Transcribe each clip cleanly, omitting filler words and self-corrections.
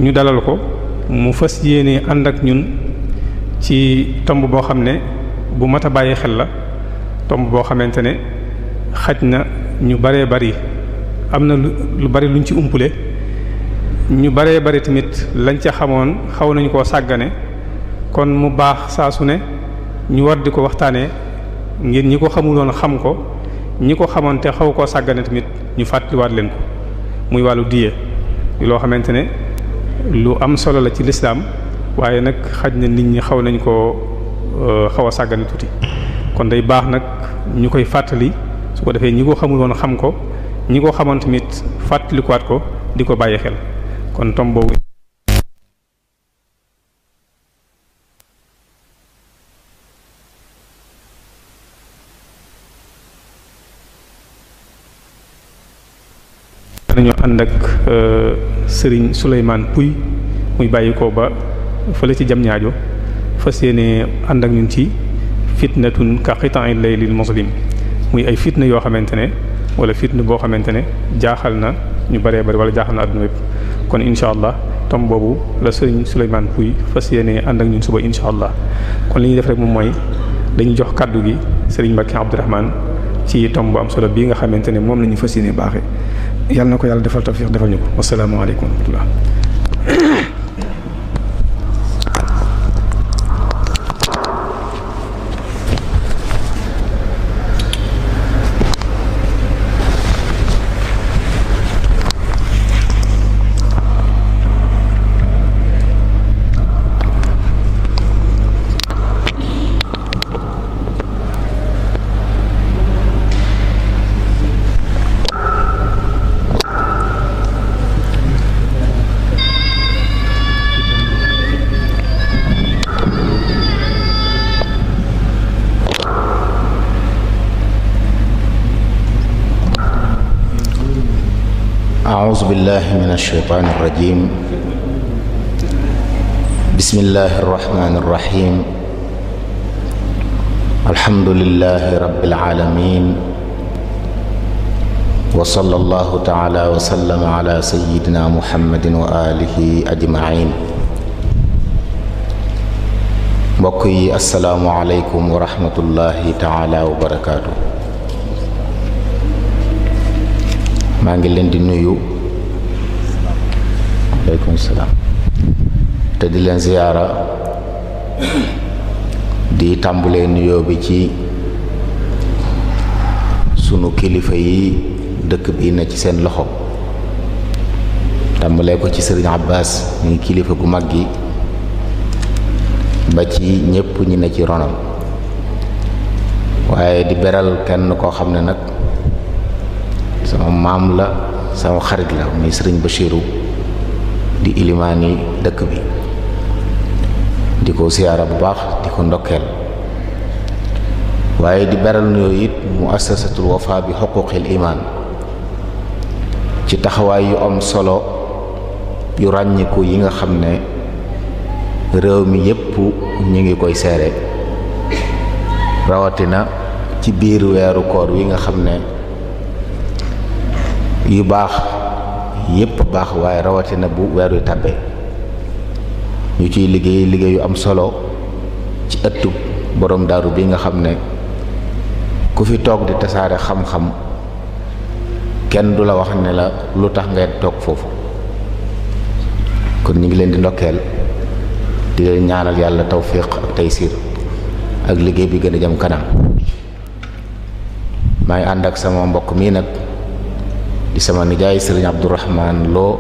ñu dalal ko mu fas yéene ànd ak ñun ci tomb boo xam ne bu mat a bàyyi xel la, tomb boo xamante ne xaj na ñu baree bari am na lu bari luñ ci umpule, ñu baree bari tamit lañ ca xamoon xaw nañu koo sàggane. kon mu baax saa su ne ñu war di ko waxtaanee ngir ñi ko xamuloon xam ko, ñi ko xamoon te xaw koo sàggane tamit ñu fàttaliwaat leen ko, muy wàllu diye loo xamante ne lu am solo la ci lislaam, waaye nag xaj na nit ñi xaw nañ koo xaw a sàggane tuuti. kon day baax nag ñu koy fàttali, su ko defee ñi ko xamuloon xam ko, ñi ko xamoon tamit fàttalikuwaat ko di ko bàyyi xel. kon tom boobu nañu ànd ak Serigne Souleymane Pouy muy bàyyi ko ba fële ci jam ñaajo fas yéene ànd ak ñun ci fitnatun ka qita'il laylil muslim, muy ay fitna yoo xamante ne wala fitna boo xamante ne jaaxal na ñu bëree bëri wala jaaxal na adduna yépp. kon incha allah tom boobu la Serigne Souleymane Pouy fas yéene ànd ak ñun suba incha allah. kon li ñuy def rek moom mooy dañuy jox kaddu gi Serigne Mbacké Abdourahmane ci tom bu am solo bii nga xamante ne moom la ñu fas yéene baaxee. yàlla na ko yàlla defal tawfiq defal ñu ko. wasalaamaaleykum wa rahmatullah. أعوذ بالله من الشيطان الرجيم. بسم الله الرحمن الرحيم. الحمد لله رب العالمين، وصلى الله تعالى وسلم على سيدنا محمد وآله أجمعين. mbokk yi assalaamu aleykum wa rahmatullahi taala wa barakaatu. maa ngi leen di nuyu, aleykum salaam, te di leen ziyaara, di tàmbulee nuyoo bi ci sunu kilifa yi dëkk bi na ci seen loxo, tàmbulee ko ci sëriñ Abbas ñu ngi kilifa gu mag gi ba ci ñépp ñi ne ci ronam, waaye di beral kenn koo xam ne nag sama maam la, sama xarit la, muy sëriñ Bachiru di ilimaani dëkk bi, di ko siyaara bu baax, di ko ndokkeel, waaye di beral nuyoo it muassasatul wafa bi xuquqil iman ci taxawaay yu am solo yu ràññiku yi nga xam ne réew mi yépp ñu ngi koy seere, rawatina ci biir weeru koor wi nga xam ne yu baax yépp baax, waaye rawatina bu weer wi tàbbee ñu ciy liggéey liggéey yu am solo ci ëttub borom daaru bi nga xam ne ku fi toog di tasaare xam-xam kenn du la wax ne la lu tax ngay toog foofu. kon ñu ngi leen di ndokkeel, di leen ñaanal yàlla tawfiq ak taysir ak liggéey bi gën a jëm kanam. maa ngi ànd ak sama mbokk mii nag di sama nijaay sëriñ Abdourahman Lo,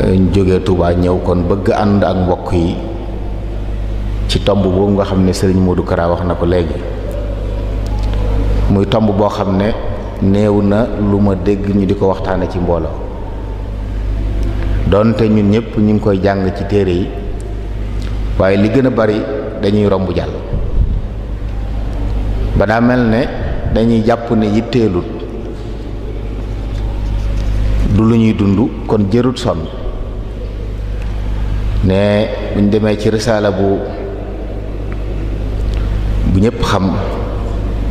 ñu jógee Touba ñëw kon bëgg ànd ak mbokk yi ci tomb boobu nga xam ne sëriñ Modou Kara wax na ko léegi, muy tomb boo xam ne néew na lu ma dégg ñu di ko waxtaane ci mbooloo, doonte ñun ñëpp ñu ngi koy jàng ci téere yi, waaye li gën a bari dañuy romb jàll ba daa mel ne dañuy jàpp ne yitteelut, du lu ñuy dund, kon jërut sonn. ne buñ demee ci risaala bu ñëpp xam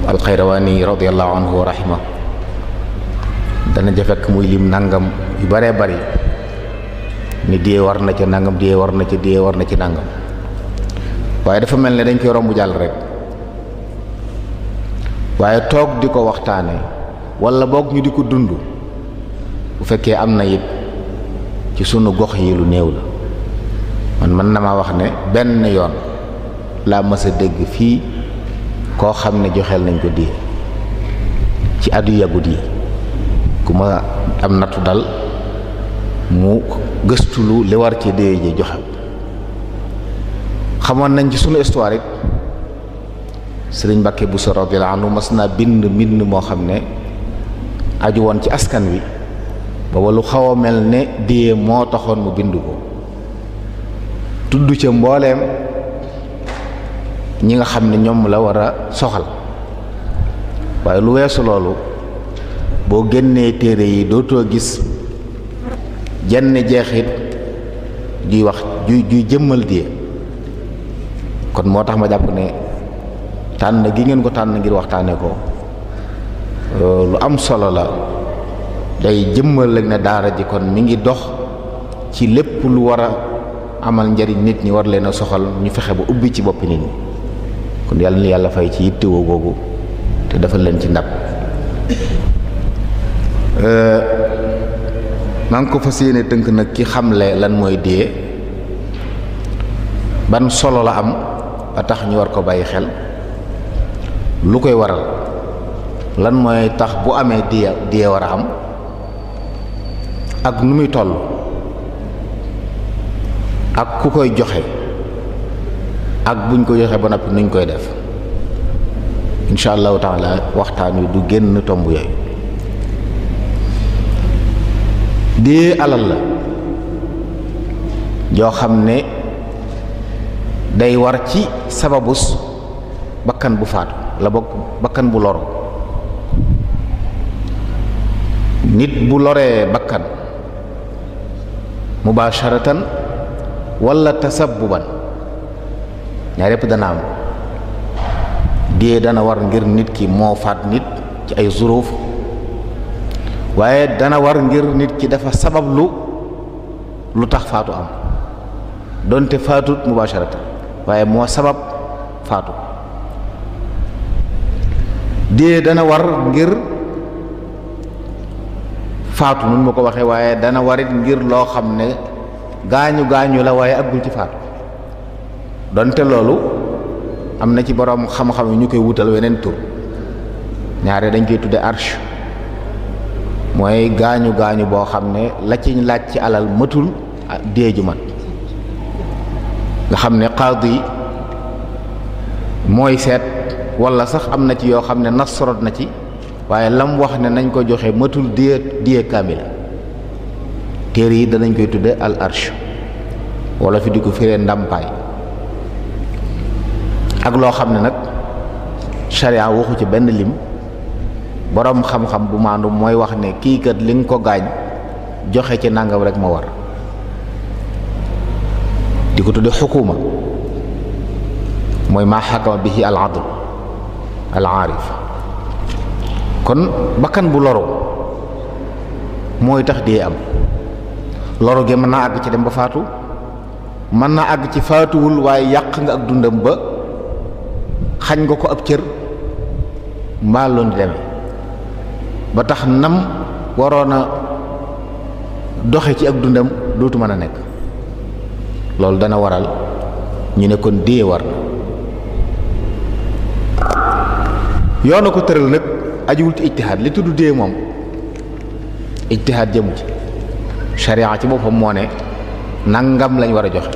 alxayrawaani radiyallahu anhu wa rahima, dana ja fekk muy lim nangam yu baree bari ni diyee war na ca nangam diyee war na ca diyee war na ci nangam waaye dafa mel ne dañ koy romb jàll rek waaye toog di ko waxtaane walla boog ñu di ko dund bu fekkee am na it ci sunu gox yi lu néew la man mën na maa wax ne benn yoon laa mës a dégg fii koo xam ne joxeel nañ ko diyee ci addu yàggut yi ku ma am nattu dal mu gëstulu li war ci diyee ji joxe xamoon nañ ci sunu histoire it Sëriñ Mbàkke Buso radiyallaahu anhu mas naa bind mbind moo xam ne aju woon ci askan wi booba lu xaw a mel ne diyee moo taxoon mu bind ko tudd ca mbooleem ñi nga xam ne ñoom la war a soxal waaye lu weesu loolu boo génnee téere yi dootoo gis jenn jeexit juy wax juy jëmmal diyee kon moo tax ma jàpp ne tànn gi ngeen ko tànn ngir waxtaane ko lu am solo la day jëmmal rek ne daara ji kon mi ngi dox ci lépp lu war a amal njariñ nit ñi war leen a soxal ñu fexe ba ubbi ci boppi nit ñi kon yàlla na yàlla fay ci yittewoo googu te defal leen ci ndab maa ngi ko fas yéene tënk nag ki xamle lan mooy diyee ban solo la am ba tax ñu war ko bàyyi xel lu koy waral lan mooy tax bu amee diyee war a am ak nu muy toll ak ku koy joxe ak buñ ko joxe ba noppi nuñ koy def insha allahu taala waxtaan wi du génn tomb yooyu. diyee alal la joo xam ne day war ci sababus bakkan bu faatu la bokk bakkan bu loro nit bu loree bakkan mubasharatan wala tasabbuban ñaar yépp dana am diyee dana war ngir nit ki moo faat nit ci ay zuruuf waaye dana war ngir nit ki dafa sabablu lu tax faatu am donte faatut mubasharatan waaye moo sabab faatu diyee dana war ngir faatu nun ma ko waxee waaye dana warit ngir loo xam ne gaañu la waaye aggul ci faatu donte loolu am na ci boroom xam-xam yi ñu koy wutal weneen tur ñaare dañ koy tudde arsh mooy gaañu boo xam ne la ci laaj ci alal matul diyee ju mat nga xam ne qaadi mooy seet walla sax am na ci yoo xam ne nasrot na ci waaye lam wax ne nañ ko joxe matul diyee kaamila téere yi danañ koy tudde al arsh wala fi di ko firee ndàmpaay ak loo xam ne nag sharia waxu ci benn lim boroom xam-xam bu maandu mooy wax ne kii kat li nga ko gaañ joxe ci nangam rek ma war di ko tudde xukuma mooy maa xakama bihi al adl al aarif kon bakkan bu loro mooy tax dee am loro gi mën naa àgg ci dem ba faatu mën naa àgg ci faatuwul waaye yàq nga ak dundam ba xañ nga ko ab cër mbaa loon di demee ba tax nam waroon a doxe ci ak dundam dootu mën a nekk loolu dana waral ñu ne kon dee war na yoona ko tëral nag ajuwul ci ijtihaad li tudd dee moom ijtihaad jëmu ci sharia ci boppam moo ne nangam lañ war a joxe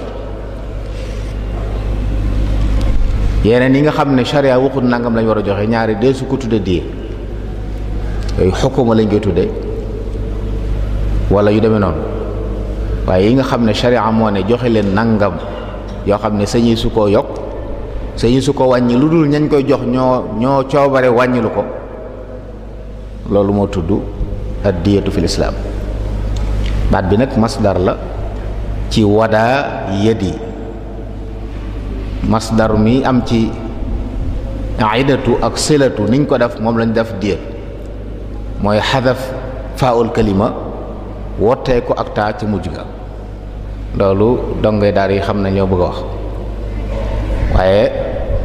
yeneen yi nga xam ne sharia waxut nangam lañ war a joxe ñaari dee su ko tudde dee yooyu xukuma lañ koy tudde wala yu demee noonu waaye yi nga xam ne sharia moo ne joxe leen nangam yoo xam ne sañi su koo yokk sañi su ko wàññi lu dul ñañ koy jox ñoo coobare wàññilu ko loolu moo tudd ad-diyatu fil islaam baat bi nag masdar la ci wadaa yadi masdar mi am ci aidatu ak silatu niñ ko def moom lañ def diyat mooy xadaf faul kalima wottee ko ak taa ca mujj ga loolu dongay daal yi xam na ñoo bëgg a wax waaye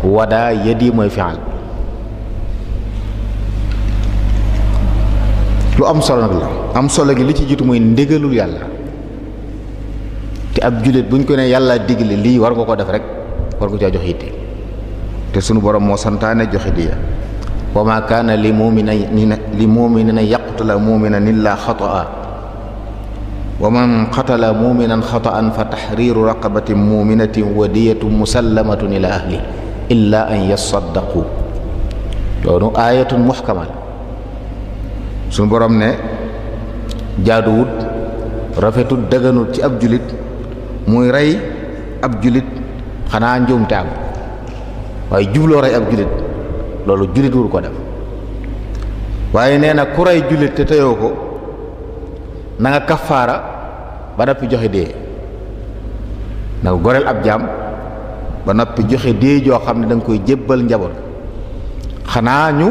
wadaa yadi mooy fi'al lu am solo nag la am solo gi li ci jiitu mooy ndigalul yàlla te ab jullit buñ ko ne yàlla digle lii war nga ko def rek war nga caa jox yitte te sunu borom moo santaane joxe diya wa ma kaana li mu'minin yaqtula mu'minan illa xata'a wa man qatala mu'minan xata'an fa tahriru raqabatin mu'minatin wa diyatun musallamatun ila ahli illa an yasaddaqu loolu ayatun muhkama suñu borom ne jaaduwut rafetut dëgganut ci ab julit muy rey ab julit xanaa njuumte am waaye jubloo rey ab julit loolu julit wur ko def waaye nee na ku rey julit te teyoo ko na nga kafaara ba noppi joxe dee na nga goreel ab jaam ba noppi joxe dee joo xam ne da nga koy jébbal njaboot xanaa ñu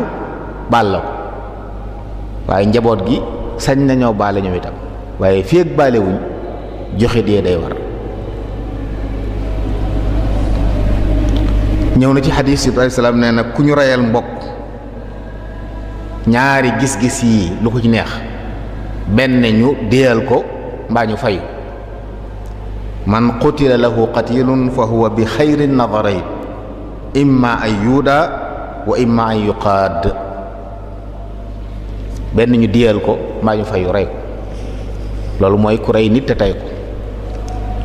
baal la ko waaye njaboot gi sañ nañoo baale ñoom itam waaye fii ak baale wuñ joxe dee day war ñëw na ci xadiis yi alayhi salaam nee na ku ñu reyal mbokk ñaari gis-gis yi lu ko ci neex benn ñu déyal ko mbaa ñu fayu man qutila lahu qatilun fa huwa bi xayri nadarayn imma an yuuda wa imma an yuqaad benn ñu diyal ko mbaa ñu fayu rey ko loolu mooy ku rey nit te tey ko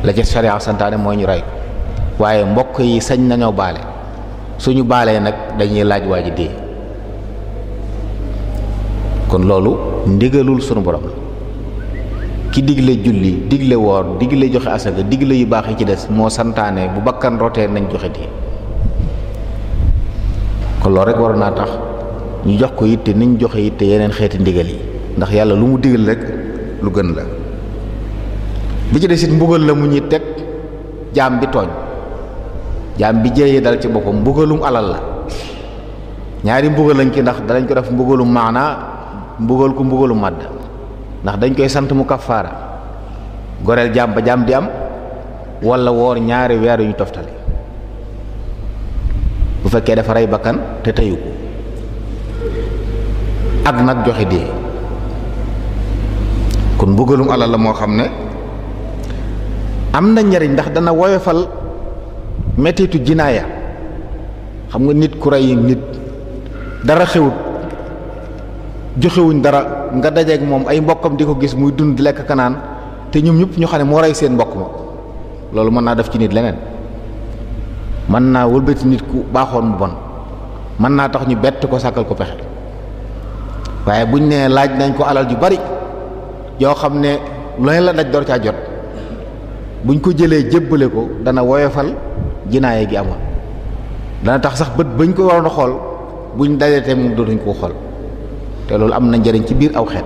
la ca sharia santaane mooy ñu rey ko waaye mbokk yi sañ nañoo baale suñu baalee nag dañuy laaj waa ji dee kon loolu ndigalul sunu borom la ki digle julli digle woor digle joxe asaka digle yu baax yi ci des moo santaane bu bakkan rotee nañ joxe dee kon loolu rek war naa tax ñu jox ko yitte niñ joxe yitte yeneen xeeti ndigal yi ndax yàlla lu mu digal rek lu gën la bi ci des it mbugal la mu ñuy teg jaam bi tooñ jaam bi jéeye dal ci boppam mbugalum alal la ñaari mbugal lañ ci ndax danañ ko def mbugalum maanaa mbugal ko mbugalum màdd ndax dañ koy sant mu kafaara goreel jaam ba jaam di am walla woor ñaari weer yu ñu toftale bu fekkee dafa rey bakkan te teyu ko ak nag joxe dee kon mbugalum alal la moo xam ne am na njariñ ndax dana woyofal mettitu jinaaya xam nga nit ku rey nit dara xewut joxewuñ dara nga dajeek moom ay mbokkam di ko gis muy dund di lekk kanaan te ñoom ñëpp ñu xam ne moo rey seen mbokk ma loolu mën naa def ci nit leneen mën naa wëlbati nit ku baaxoon mu bon mën naa tax ñu bett ko sàkkal ko pexe waaye buñ nee laaj nañ ko alal ju bari yoo xam ne looy la daj door caa jot buñ ko jëlee jébbale ko dana woyofal jinaaye gi amoon dana tax sax bët bañ ko waroon a xool buñ dajetee moom dootuñ ko xool te loolu am na njariñ ci biir aw xeet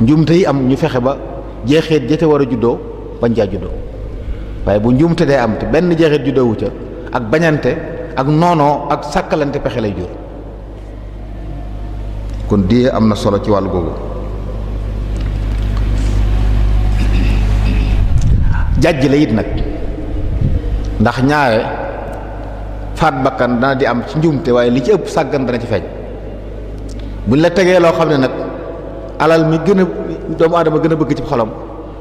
njuumte yi am ñu fexe ba jeexeet jete war a juddoo bañ caa juddoo waaye bu njuumte dee am te benn jeexeet juddoowu ca ak bañante ak noonoo ak sàkkalante pexe lay jur kon die am na solo ci wàllu googu jàjj la it nag ndax ñaare faat bakkan dana di am ci njuumte waaye li ci ëpp sàggan dana ci feeñ buñ la tegee loo xam ne nag alal mi gën a doomu aadama gën a bëgg ci xolam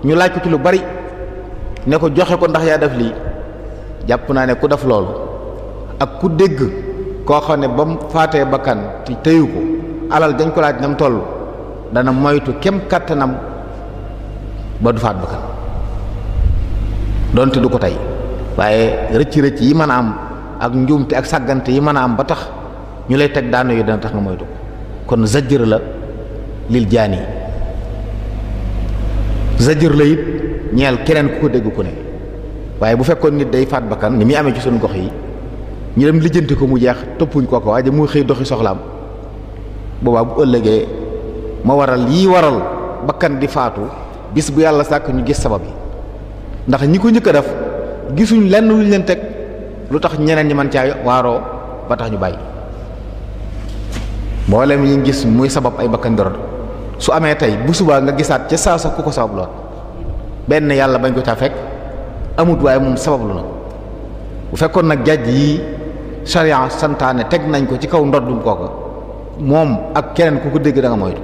ñu laaj ko ci lu bari ne ko joxe ko ndax yaa def lii jàpp naa ne ku def loolu ak ku dégg koo xam ne ba mu faatee bakkan te teyu ko alal dañ ko laaj nam toll dana moytu kem kàttanam ba du faat bakkan donte du ko tey waaye rëcc-rëcc yi mën a am ak njuumte ak sàggante yi mën a am ba tax ñu lay teg daanu yu dana tax nga moytu kon zajjër la lil jaani zajjër la it ñeel keneen ku ko dégg ku ne waaye bu fekkoon nit day faat bakkan ni muy amee ci suñu gox yi ñu dem lijjanti ko mu jeex toppuñ ko waaye muy xëy doxi soxlaam boobaa bu ëllëgee ma waral yii waral bakkan di faatu bis bu yàlla sàkk ñu gis sabab yi ndax ñi ko njëkk a def gisuñ lenn luñ leen teg lu tax ñeneen ñi man caa waaroo ba tax ñu bàyyi mboolem yi gis muy sabab ay bakkan dorot su amee tey bu subaa nga gisaat ca saa sa ku ko sabab lool benn yàlla bañ ko caa fekk amut, waaye moom sabablu na bu fekkoon nag jàjj yi sharia santaane teg nañ ko ci kaw ndoddum kooka moom ak keneen ku ko dégg da nga moytu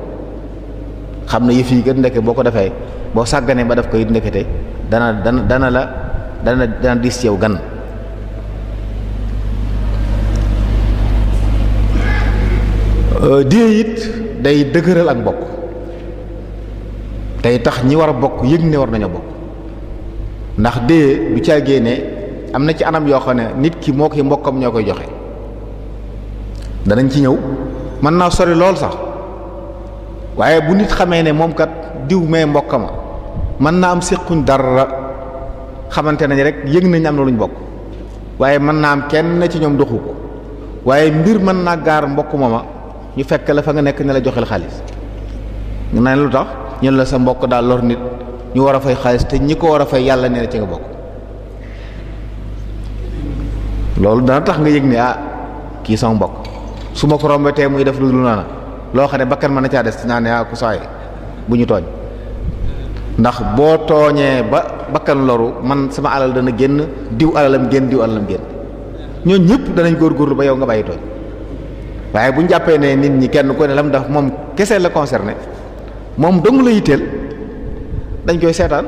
xam ne yëf yi kat ndeke boo ko defee boo sàgganee ba def ko it ndekete dana diis ci yow gan. diye it day dëgëral ak mbokk tey tax ñi war a bokk yëg ne war nañoo bokk ndax diye du caa génne am na ci anam yoo xam ne nit ki moo koy mbokkam ñoo koy joxe danañ ci ñëw mën naa sori lool sax waaye bu nit xamee ne moom kat diw mee mbokkama mën naa am séquñ dara xamante nañ rek yëg nañ am na luñ bokk waaye mën naa am kenn ci ñoom doxu ko waaye mbir mën naa gaar mbokk mooma ñu fekk la fa nga nekk ne la joxel xaalis ñu naan lu tax ñu la sa mbokk daal lor nit ñu war a fay xaalis te ñi ko war a fay yàlla nee na ci nga bokk loolu dana tax nga yëg ne kii sama mbokk su ma ko rombetee muy def lu dul noona loo xam ne bakkan mën na caa des naa ne ku saay bu ñu tooñ ndax boo tooñee ba bakkan loru man sama alal dana génn diw alalam génn ñooñu ñëpp danañ góorgóorlu ba yow nga bàyyi tooñ waaye bu ñu jàppee ne nit ñi kenn ku ne lam daf moom kese la concerné moom dong la yitteel dañ koy seetaan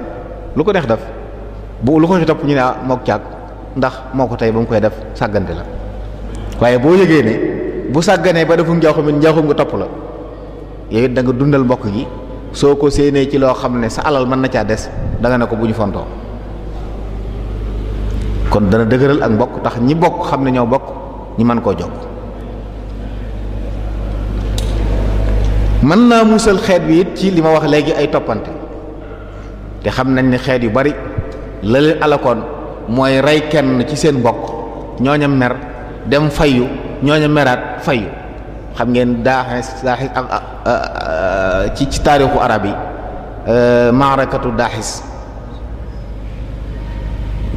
lu ko neex def bu lu ko ci topp ñu ne mook caag ndax moo ko tey ba mu koy def sàggante la waaye boo yëgee ne bu sàgganee ba defu njaaxum nga topp la yow it da nga dundal mbokk gi soo ko séenee ci loo xam ne sa alal mën na caa des da nga ne ko bu ñu fontoo kon dana dëgëral ak mbokk tax ñi bokk xam ne ñoo bokk ñi mën koo jokk mën naa musal xeet wi it ci li ma wax léegi ay toppante te xam nañ ne xeet yu bari la leen alakoon mooy rey kenn ci seen mbokk ñooña mer dem fayu ñooña meraat fayu xam ngeen daaxis ak ci taarixu arab yi maarakatu daaxis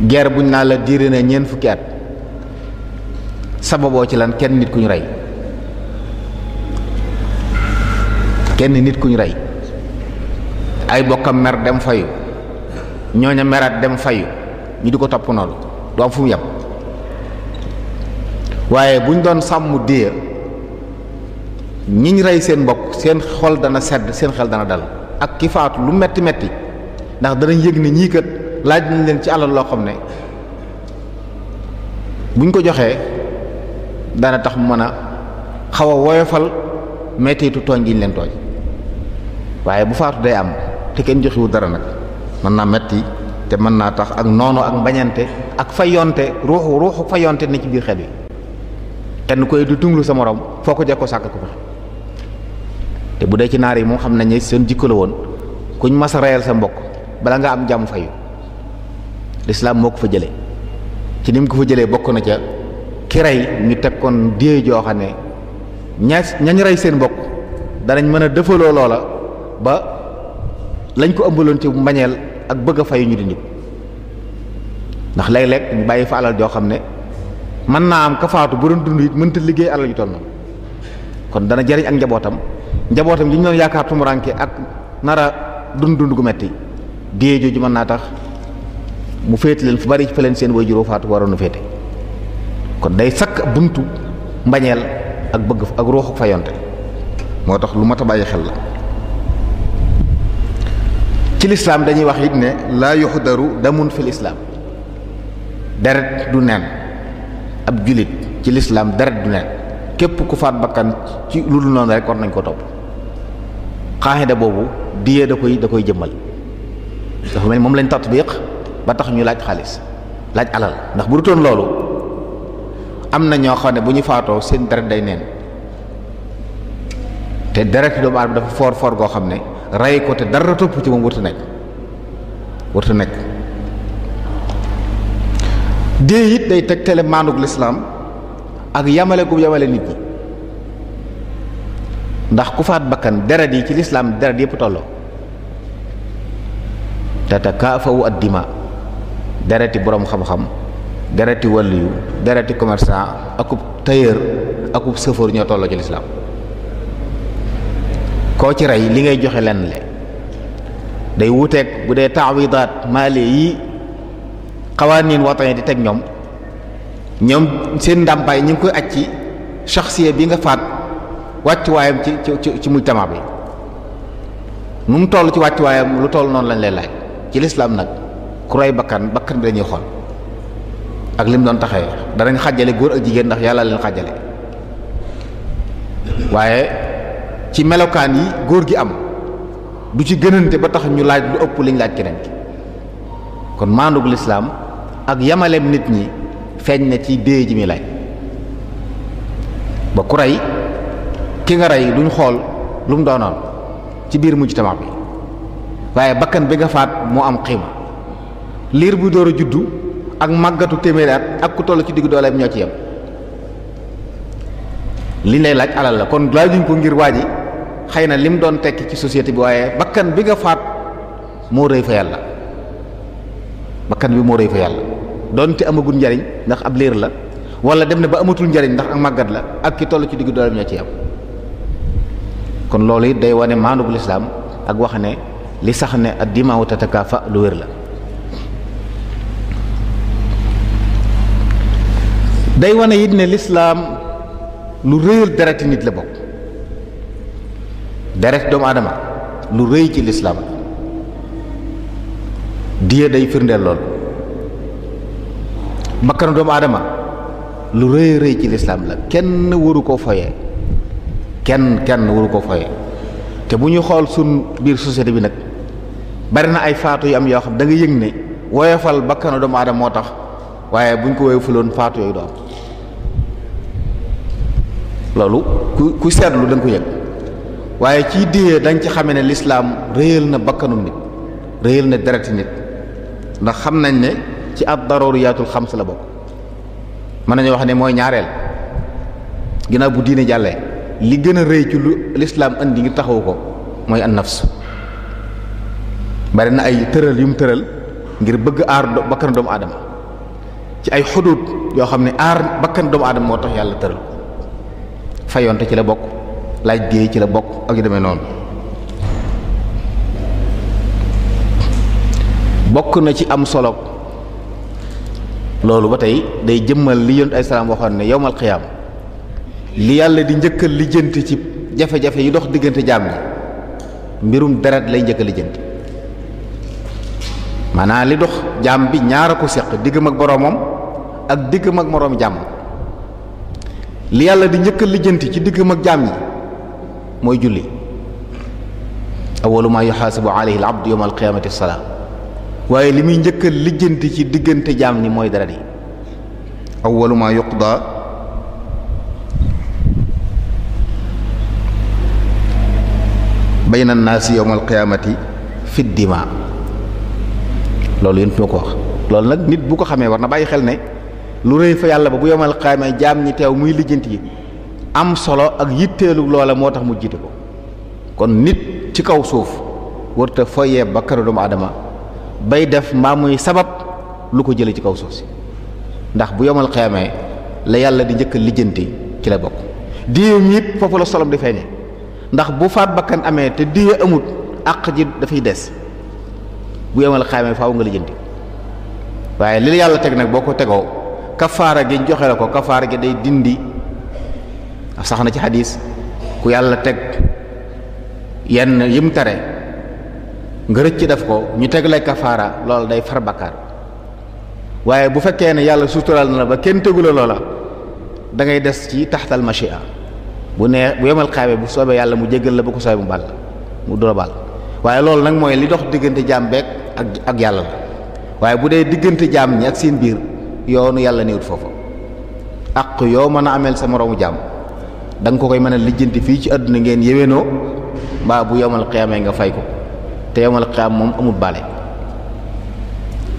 guerre buñ naa la diire na ñeent fukki at sababoo ci lan kenn nit ku ñu rey ay bokkam mer dem fayu ñooña meraat dem fayu ñu di ko topp noonu du am fu mu yem waaye buñ doon sàmm déya ñiñ rey seen mbokk seen xol dana sedd seen xel dana dal ak ki faatu lu metti metti ndax danañ yëg ne ñii kat laaj nañ leen ci alal loo xam ne buñ ko joxee dana tax mu mën a xaw a woyofal mettitu tooñ gi ñu leen tooñ waaye bu faatu day am te kenn joxiwu dara nag mën naa metti te mën naa tax ak noonu ak mbañante ak fayonte ruuxu fayonte ne ci biir xel yi kenn koy du tunglu sa morom foo ko jekkoo sàkk ko fexe te bu dee ci naar yi moom xam nañ ne seen jikko la woon kuñ mas a reyal sa mbokk bala nga am jàmm fayu lislaam moo ko fa jëlee ci ni mu ko fa jëlee bokk na ca ki rey ñu teg kon die joo xam ne ñañ rey seen mbokk danañ mën a defaloo loola ba lañ ko ëmbaloon ci mbañeel ak bëgg a fayu ñu dindi ko ndax léeg-léeg ñu bàyyi fa alal joo xam ne mën naa am ka faatu bu doon dund it mënta liggéey alal ju toll noonu kon dana jariñ ak njabootam li ñu doon yaakaar tumuranke ak nara dund gu metti die jooju mën naa tax mu féete leen fu bari fa leen seen waajur faatu waroon a féete kon day sakk buntu mbañeel ak bëgg ak ruuxu fayonte moo tax lu mat a bàyyi xel la ci lislaam dañuy wax it ne laa yuxdaru damun fil islaam deret du neen ab julit ci lislaam deret du neen képp ku faat bakkan ci lu dul noonu rek war nañ ko topp xaaxida boobu diyee da koy jëmmal dafa mel moom lañ tatbiq ba tax ñu laaj xaalis laaj alal ndax bu dutoon loolu am na ñoo xam ne bu ñu faatoo seen deret day neen te deret doomu aadama dafa foor goo xam ne rey ko te dara topp ci moom warta nekk dee it day teg tele maandug lislaam ak yamale gu yamale nit ñi ndax ku faat bakkan deret yi ci lislaam deret yépp tolloo tatakaafawu ad-dima dereti boroom xam-xam dereti waliyu dereti commerçant akub tailleur akub chauffeur ñoo tolloo ci lislaam koo ci rey li ngay joxe lenn le day wuuteeg bu dee taawidaat maali yi xawaaniin watan di teg ñoom seen ndàmpaay ñu ngi koy aj ci shaxsiya bi nga faat wàccuwaayam ci mujtama bi nu mu toll ci wàccuwaayam lu toll noonu lañ lay laaj ci lislaam nag ku rey bakkan bi dañuy xool ak lim doon taxee danañ xàjjale góor ak jigéen ndax yàlla leen xàjjale waaye ci melokaan yi góor gi am du ci gënante ba tax ñu laaj lu ëpp liñ laaj keneen ki kon maandug lislaam ak yamaleem nit ñi feeñ na ci dee ji muy laaj ba ku rey ki nga rey duñ xool lu mu doonoon ci biir mujtama bi waaye bakkan bi nga faat moo am xiima liir bu door a juddu ak màggatu téeméeri at ak ku toll ci diggu dooleem ñoo ci yem liñ lay laaj alal la kon laajuñ ko ngir waa ji xëy na lim doon tekki ci société bi waaye bakkan bi nga faat moo rëy fa yàlla bakkan bi moo rëy fa yàlla doonte amagul njariñ ndax ab liir la wala dem na ba amatul njariñ ndax ak màggat la ak ki toll ci diggu dooleem ñoo ci yem kon loolu it day wane maandu bu lislaam ak wax ne li sax ne ad-dimaa'u tatakaafa lu wér la day wane it ne lislaam lu rëyal dereti nit la bokk deret doomu aadama lu rëy ci lislaam diye day firndeel lool bakkanu doomu aadama lu rëy rëy ci lislaam la kenn waru koo foyee kenn waru koo foyee te bu ñu xool sun biir société bi nag bari na ay faatu yu am yoo xam da nga yëg ne woyofal bakkanu doomu aadama moo tax waaye buñ ko woyofuloon faatu yooyu doo am loolu ku seetlu da nga ko yëg waaye ci diye dañ ci xame ne lislaam réyal na bakkanum nit réyal na dereti nit ndax xam nañ ne ci ad daruriyaatul xams la bokk mën nañu wax ne mooy ñaareel ginnaaw bu diine jàllee li gën a rëy ci lu lislaam indi ngir taxawu ko mooy an nafs bari na ay tëral yu mu tëral ngir bëgg aar bakkan doomu aadama ci ay xuduud yoo xam ne aar bakkan doomu aadama moo tax yàlla tëral fayonte ci la bokk laaj géey ci la bokk ak yu demee noonu bokk na ci am solo loolu ba tey day jëmmal li yonent ay salaam waxoon ne yowmal qiyaam li yàlla di njëkkal lijjanti ci jafe-jafe yi dox diggante jaam ñi mbirum deret lay njëkk a lijjanti maanaam li dox jaam bi ñaar a ko seq diggam ak boroomam ak diggam ak moroomi jaam li yàlla di njëkk a lijjanti ci diggam ak jaam ñi mooy julli awwalu maa yuxaasabu alayhi al abdu yawma alqiyaamati salaa waaye li muy njëkk a lijjanti ci diggante jaam ñi mooy deret yi awwalu maa yuqda bayna annaasi yawma alqiyaamati fi dima loolu yéen moo ko wax loolu nag nit bu ko xamee war na bàyyi xel ne lu rëy fa yàlla ba bu yawmal qiyaama jaam ñi teew muy lijjanti yi am solo ak yitteelu loola moo tax mu jiite ko kon nit ci kaw suuf warta foyee bakkanu doomu aadama bay def mbaa muy sabab lu ko jële ci kaw suuf si ndax bu yawmal qiyaama la yàlla di njëkk lijjanti ci la bokk diye mi it foofu la solom di feeñe ndax bu faat bakkan amee te diye amut àq ji dafay des bu yawmal qiyaama faaw nga lijjanti waaye li yàlla teg nag boo ko tegoo kafaara gi joxe la ko kafaara gi day dindi sax na ci xadiis ku yàlla teg yenn yim tere nga rëcc def ko ñu teg lay kafaara loolu day far bakkaar waaye bu fekkee ne yàlla sutural na la ba kenn tegu la loola da ngay des ci taxtal machia bu nee bu yemal xaabe bu soobee yàlla mu jéggal la bu ko soobee mu bal mu dula bal waaye loolu nag mooy li dox diggante jaam beek ak yàlla la waaye bu dee diggante jaam ñi ak seen biir yoonu yàlla néewut foofu ak yoo mën a ameel sa moroomu jaam da nga ko koy mën a lijjanti fii ci àdduna ngeen yéwénoo mbaa bu yowmal xiyaamee nga fay ko te yowmal xiyaam moom amul baale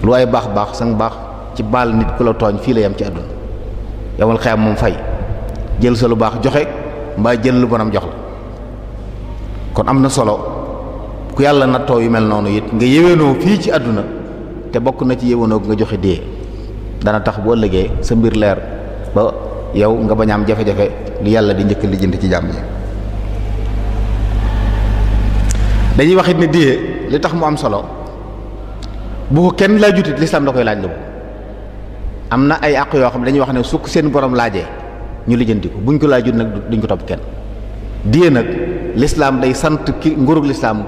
lu ay baax baax sang baax ci baal nit ku la tooñ fii la yam ci àdduna yowmal xiyaam moom fay jël sa lu baax joxe mbaa jël lu bonam jox la kon am na solo ku yàlla nattoo yu mel noonu it nga yéwénoo fii ci àdduna te bokk na ci yéwénoo nga joxe dee dana tax bu ëllëgee sa mbir leer ba yow nga bañ a am jafe-jafe li yàlla di njëkk lijjanti ci jàmm ñi dañuy wax it ne dee li tax mu am solo bu ko kenn laajutit lislaam da koy laaj la moom. am na ay àq yoo xam ne dañuy wax ne su ko seen borom laajee ñu lijjanti ko buñ ko laajut nag duñ ko topp kenn. diye nag lislaam day sant ki nguurug lislaam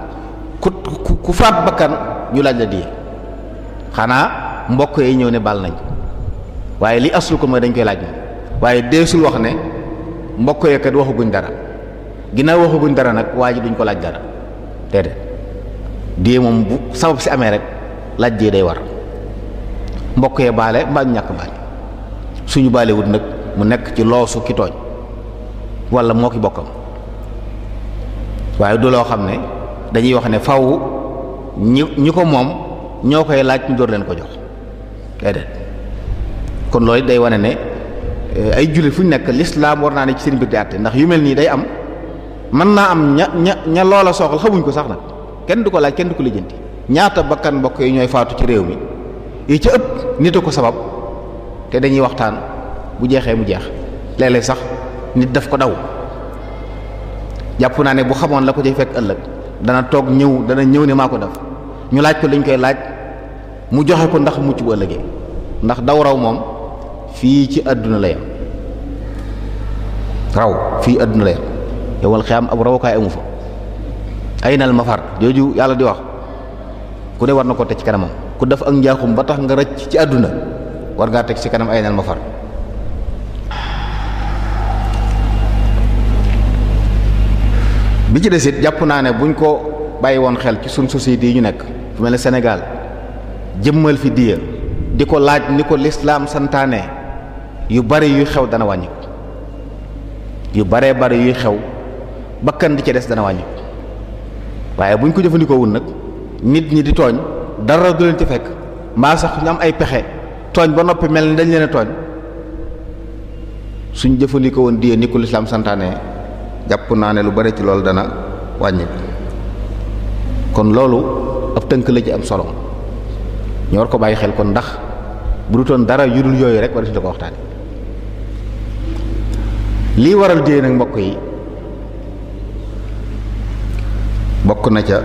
ku faat bakkan ñu laaj la diye xanaa mbokk yi ñëw ne baal nañ waaye li aslu ko mooy dañ koy laaj moom. waaye deesul wax ne mbokk yi kat waxaguñ dara ginnaaw waxaguñ dara nag waa ji duñ ko laaj dara déedéet diye moom bu sabab si amee rek laaj diye day war. mbokk yee baale mbaa ñu ñàkk baale suñu baale wut nag mu nekk ci loosu ki tooñ wala moo ki bokkam waaye du loo xam ne dañuy wax ne faw ñi ko moom ñoo koy laaj ñu door leen ko jox déedéet. kon loolu day wane ne ay jullit fu ñu nekk lislaam war naa ne ci seen biir di àtte ndax yu mel nii day am mën naa am ña loola soxal xamuñ ko sax nag kenn du ko laaj kenn du ko lijjanti. ñaata bakkan mbokk yi ñooy faatu ci réew mi yi ci ëpp nit a ko sabab te dañuy waxtaan bu jeexee mu jeex léeg-léeg sax nit daf ko daw jàpp naa ne bu xamoon la ko cay fekk ëllëg dana ñëw ne maa ko def ñu laaj ko liñ koy laaj mu joxe ko ndax mucc bu ëllëgee ndax daw raw moom fii ci àdduna la yam raw fii àdduna la yam yowal xiyaam ab rawukaay amu fa ay nal mafar jooju yàlla di wax ku ne war na ko teg ci kanamam ku def ak njaaxum ba tax nga rëcc ci àdduna war ngaa teg ci kanam ay nal mafar. bi ci des it jàpp naa ne buñ ko bàyyi woon xel ci suñ société yi ñu nekk fu mel ne Sénégal jëmmal fi diya di ko laaj ni ko lislaam santaane yu bari yuy xew dana wàññi yu baree bari yuy xew bakkan di ci des dana wàññi waaye buñ ko jëfandikoo wul nag nit ñi di tooñ dara du leen ci fekk mbaa sax ñu am ay pexe tooñ ba noppi mel ni dañ leen a tooñ suñ jëfandikoo woon diya ni ko lislaam santaane jàpp naa ne lu bari ci loolu dana wàññi kon loolu ab tënk la ci am solo ñu war ko bàyyi xel kon ndax bu dutoon dara yu dul yooyu rek war si la ko waxtaane lii waral diye nag mbokk yi bokk na ca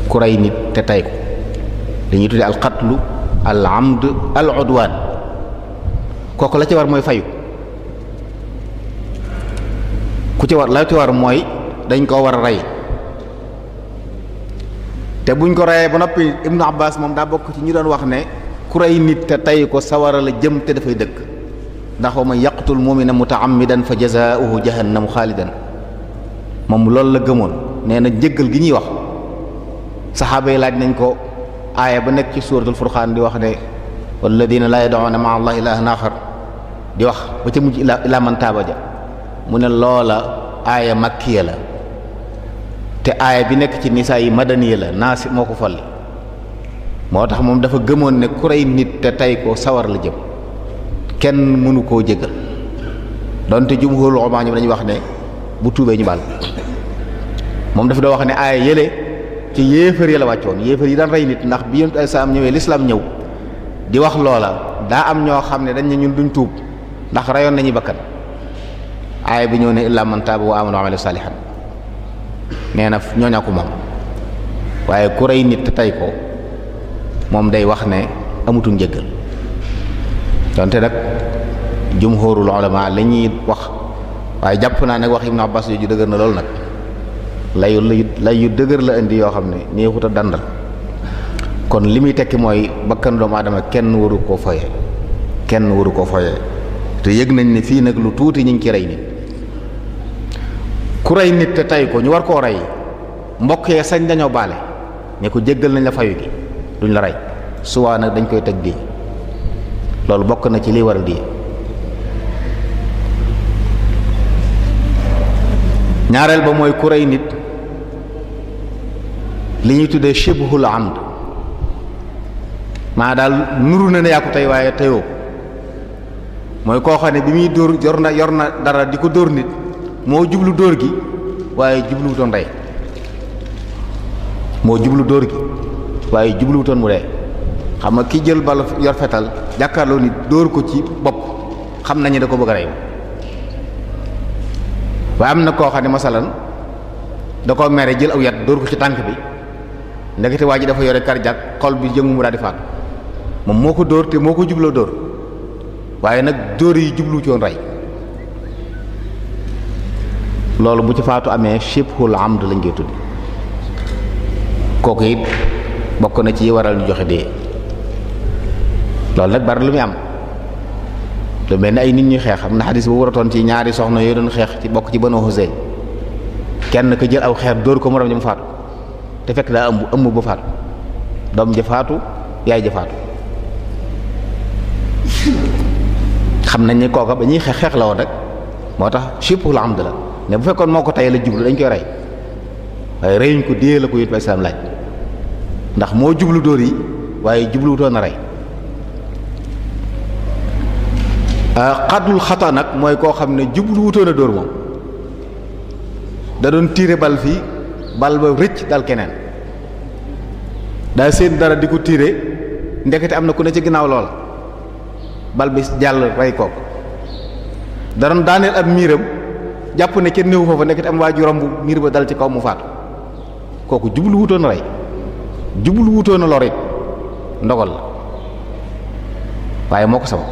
ku rey nit te tay ko dañuy tudde al qatlu al amd al udwan kooku la ca war mooy fayu ku ci war la ci war mooy dañ koo war a rey te buñ ko reyee ba noppi Ibnu Abbas moom daa bokk ci ñi doon wax ne ku rey nit te tay ko sawara la jëm te dafay dëkk ndax wa man yaqtul mu'mina mutaammidan fa jazaa'uhu jahannamu xaalidan moom loolu la gëmoon nee na njëggal gi ñuy wax saxaaba yi laaj nañ ko aaya ba nekk ci suuratul furqaan di wax ne walladina laa yad'uuna ma'a allahi ilaahan aaxar di wax ba ca mujj ilaa man taaba ja mu ne loola aaya makkiya la te aaya bi nekk ci nisaa yi madaniya la naasi moo ko folli moo tax moom dafa gëmoon ne ku rey nit te tey ko sawar la jëm kenn mënu koo jégal donte jumhurul ulamaa ñoom dañuy wax ne bu tuubee ñu baal moom dafa doo wax ne aaya yële ci yéefar yi la wàccoon yéefar yi daan rey nit ndax bi yonent salaam ñëwee lislaam ñëw di wax loola daa am ñoo xam ne dañ ne ñun duñ tuub ndax reyoon nañu bakkan aaya bi ñëw ne illaa man taaba wa aamana wa amila saalihan nee na ñooña ko moom waaye ku rey nit te tey ko moom day wax ne amutul njëggal donte nag jumhurul ulama la ñuy wax waaye jàpp naa nag wax Ibnu Abbas yu dëgër na loolu nag layu dëgër la indi yoo xam ne neexut a dandal kon li muy tekki mooy bakkan doomu aadama kenn waru koo foye te yëg nañ ne fii nag lu tuuti ñu ngi ci rey nit ku rey nit te tey ko ñu war koo rey mbokk yee sañ dañoo baale ne ko jéggal nañ la fayu gi duñ la rey suwaa nag dañ koy teg di loolu bokk na ci liy waral di ñaareel ba mooy ku rey nit li ñuy tuddee shibhul amd maa daal nuru na ne yaa ko tey waaye teyoo mooy koo xam ne bi muy dóor yor na dara di ko dóor nit moo jublu dóor gi waaye jubluwutoon rey moo jublu dóor gi waaye jubluwutoon mu dee xam nga ki jël bal yor fetal jàkkaarloo nit dóor ko ci bopp xam nañu da ko bëgg a rey waaye am na koo xam ne masalan da ko mere jël aw yat dóor ko ci tànk bi ndekete waa ji dafa yore cardiaque xol bi jëngu mu daal di faatu moom moo ko dóor te moo ko jubloo dóor waaye nag dóor yi jublu ci woon rey loolu bu ci faatu amee shibhul amd lañ koy tudd kooku it bokk na ci waral ñu joxe dee loolu nag bari lu muy am lu mel ni ay nit ñuy xeex am na xadis bu waratoon ci ñaari soxna yooyu doon xeex ci bokk ci Banu Huzayl kenn ko jël aw xeer dóor ko morom ja mu faatu te fekk daa ëmb ba faatu doom ja faatu yaay ja faatu xam nañ ne kooka ba ñuy xeex la woon rek moo tax shibhul amd la ne bu fekkoon moo ko tey la jublu dañ koy rey waaye reyuñ ko dee la ko yit ba islaam laaj ndax moo jublu dóor yi waaye jubluwutoon a rey xaddul xata nag mooy koo xam ne jubluwutoon a dóor moom da doon tiire bal fii bal ba rëcc dal keneen daa seen dara di ko tiire ndekete am na ku ne ci ginnaaw loola bal bi jàll rey kooku da doon daaneel ab miiram jàpp ne kenn néewu foofa ndekete am waa ju romb miir ba dal ci kaw mu faatu kooku jubluwutoon a rey jubluwutoon a lor it ndogal la waaye moo ko sabab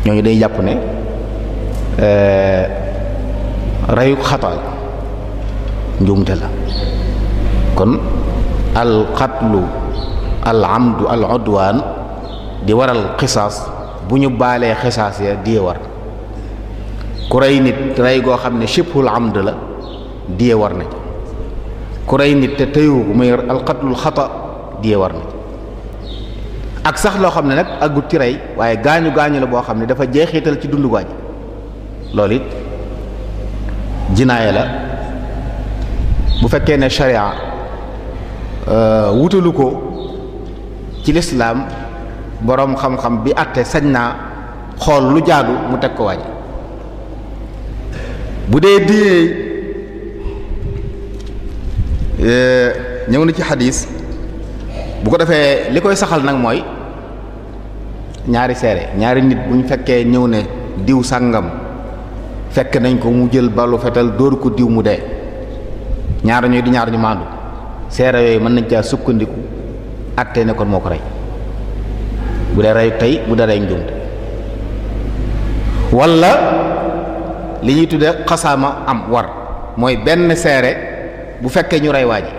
ñooñu day jàpp ne reyu xatal njuumte la kon al qatlu al amdu al udwaan di waral xisaas bu ñu baalee xisaas ya die war ku rey nit rey goo xam ne shibhul amd la die war na ku rey nit te tëyu ko muy al qatlul xata die war na ak sax loo xam ne nag aggut ci rey waaye gaañu gaañu la boo xam ne dafa jeexital ci dundu waaj loolu it jinaaya la bu fekkee ne sharia wutalu ko ci lislaam boroom xam-xam bi àtte sañ naa xool lu jaadu mu teg ko waaj bu dee diyee ñëw na ci xadiis bu ko defee li koy saxal nag mooy ñaari seere ñaari nit bu ñu fekkee ñëw ne diw sàngam fekk nañ ko mu jël balu fetal dóor ko diw mu dee ñaar ñooy di ñaar ñu maandu seere yooyu mën nañ caa sukkandiku àtte ne kon moo ko rey bu dee reyu tey bu dee rey njuumte walla li ñuy tudde xasaama am war mooy benn seere bu fekkee ñu rey waa ji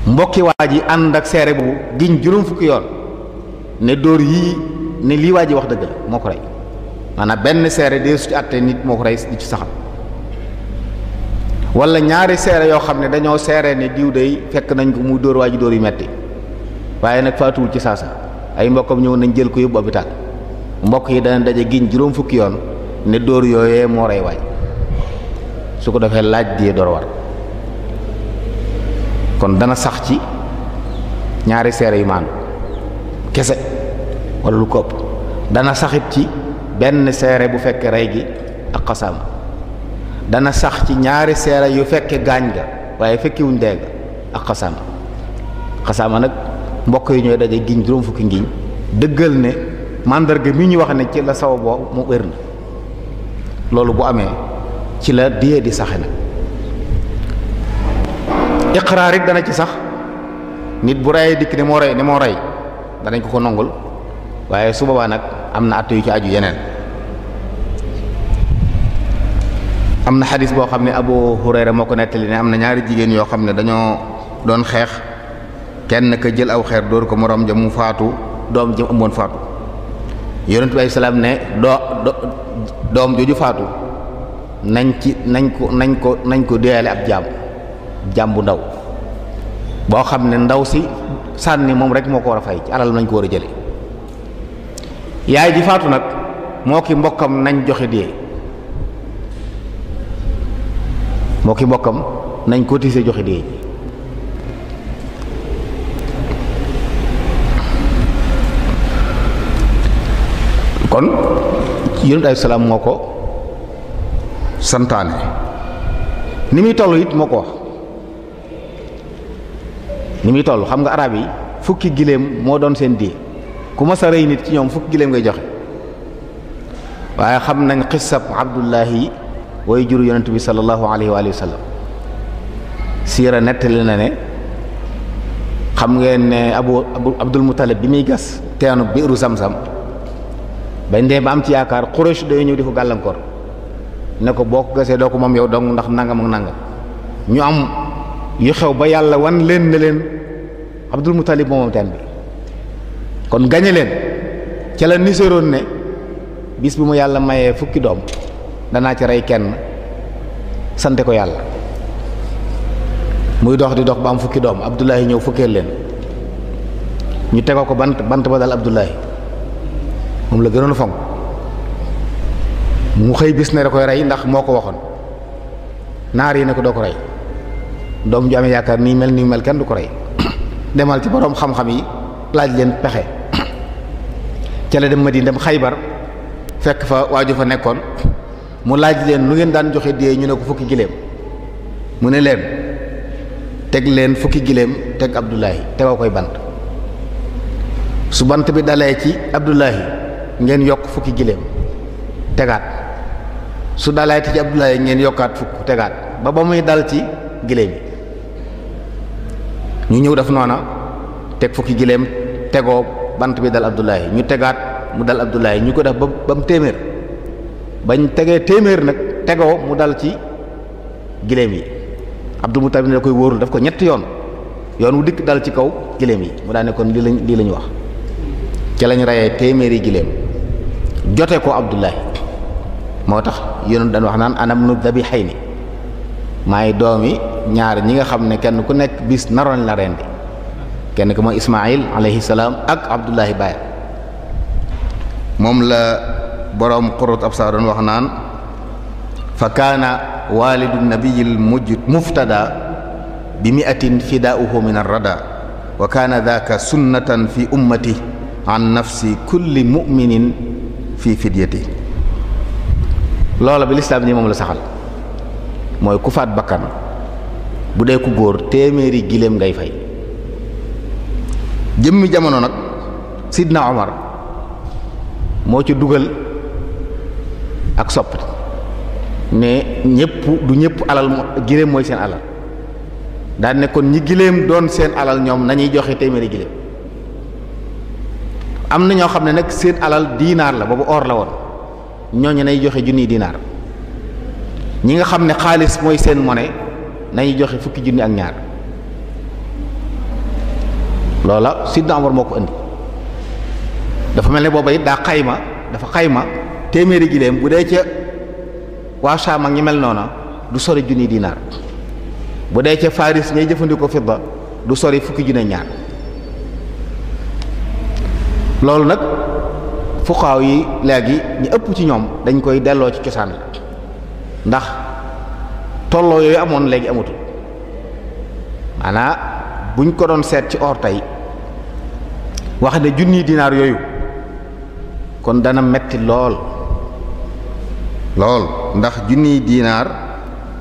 mbokki waa ji ànd ak seere boobu giñ juróom fukki yoon ne dóor yii ne lii waa ji wax dëgg la moo ko rey maanaam benn seere dee su ci àtte nit moo ko rey di ci saxal wala ñaari seere yoo xam ne dañoo seere ne diw day fekk nañ ko muy dóor waa ji dóor yu metti waaye nag faatuwul ci saasa ay mbokkam ñëw nañ jël ko yóbbu hôpital mbokk yi dana daje giñ juróom fukki yoon ne dóor yooyee moo rey waaj su ko defee laaj di door war kon dana sax ci ñaari seere yu maandu kese wala lu ko ëpp dana saxit ci benn seere bu fekkee rey gi ak xasaama dana sax ci ñaari seere yu fekke gaañ ga waaye fekkiwuñ dee ga ak xasaama nag mbokk yi ñooy daje giñ juróom fukki ngiñ dëggal ne màndarga mi ñu wax ne ci la saw boo mu wér na loolu bu amee ci la dee di saxe nag iqraar it dana ci sax nit bu reyee dikk ne moo rey danañ ko nongul waaye su boobaa nag am na àtte yu ci aju yeneen am na xadis boo xam ne Abu Hurayra moo ko nettali ne am na ñaari jigéen yoo xam ne dañoo doon xeex kenn ka jël aw xeer dóor ko moroom ja mu faatu doom ja ëmboon faatu yonent bi salaam ne doom jooju faatu nañ ko deeyale ab jaam bu ndaw boo xam ne ndaw si sànni moom rek moo ko war a fay ci alal nañ ko war a jële yaay ji faatu nag moo ki mbokkam nañ joxe dee moo ki mbokkam nañ cotiser joxe dee kon yonent bi salaam moo ko santaane ni muy toll it moo ko wax ni muy toll xam nga arab yi fukki giléem moo doon seen dee ku ma sa rëy nit ci ñoom fukki giléem ngay joxe waaye xam nañ xissab Abdullahi way juru yonent bi sallallahu alayhi wa sallam siira nettali na ne xam ngeen ne Abdul Muttalib bi muy gas teenu biiru Zamzam bañ dee ba am ci yaakaar Quraysh day ñëw di ko gàllankoor ne ko boo ko gasee doo ko moom yow dong ndax nangam ak nangam ñu am yu xew ba yàlla wan leen ne leen Abdul Muttalib moom teen bi kon gañe leen ca la niséroon ne bis bu mu yàlla mayee fukki doom danaa ci rey kenn sante ko yàlla muy dox di dox ba am fukki doom Abdullahi ñëw fukkeel leen ñu tegoo ko bant ba dal Abdullahi moom la gënoon a fonk mu xëy bis ne da koy rey ndax moo ko waxoon naar yi ne ko doo ko rey doom ju amee yaakaar nii mel kenn du ko rey demal ci boroom xam-xam yi laaj leen pexe ca la dem Madina dem Xaybar fekk fa waaju fa nekkoon mu laaj leen lu ngeen daan joxe dee ñu ne ko fukki giléem mu ne leen teg leen fukki giléem teg Abdullahi tegoo koy bant su bant bi dalee ci Abdullahi ngeen yokk fukki giléem tegaat su dalee ci Abdullahi ngeen yokkaat fukk tegaat ba muy dal ci giléem yi ñu ñëw def noona teg fukki giléem tegoo bant bi dal Abdullahi ñu tegaat mu dal Abdullahi ñu ko def ba mu téeméer bañ tegee téeméer nag tegoo mu dal ci giléem yi Abdul Muttalib ne da koy wóorul daf ko ñetti yoon wu dikk dal ci kaw giléem yi mu daane kon lii lañu wax ci lañ reyee téeméeri giléem jote ko Abdullahi moo tax yéen dañ wax naan anam nu dabihayni maay doomi ñaar ñi nga xam ne kenn ku nekk bis naroon la rendi kenn ku mooy Ismaayil alayhi salaam ak Abdullahi baay moom la boroom Qurrat Absar doon wax naan fa kaana walidu nabiyil muftada bi mi'atin fidaa'uhu min ar-rada wa kaana dhaaka sunnatan fi ummati an nafsi kulli mu'minin fi fidyati loola bi lislaam ni moom la saxal mooy ku faat bakkan bu dee ku góor téeméeri giléem ngay fay jëmmi jamono nag Sidna Omar moo ci dugal ak sopp ne du ñëpp alal giléem mooy seen alal daan ne kon ñi giléem doon seen alal ñoom nañuy joxe téeméeri giléem am na ñoo xam ne nag seen alal diinaar la boobu or la woon ñooñu nay joxe junniy diinaar ñi nga xam ne xaalis mooy seen monnaie nañuy joxe fukki junni ak ñaar loola Sidna Omar moo ko indi dafa mel ne booba it dafa xayma téeméeri giléem bu dee ca waa Saam ak ñi mel noona du sori junniy diinaar bu dee ca Faris ñay jëfandikoo fidda du sori fukki junni ñaar loolu nag fuqaaw yi léegi ñu ëpp ci ñoom dañ koy delloo ci cosaan la ndax tolloo yooyu amoon léegi amatul maanaam buñ ko doon seet ci or tey wax ne junniy dinaar yooyu kon dana metti lool ndax junniy dinaar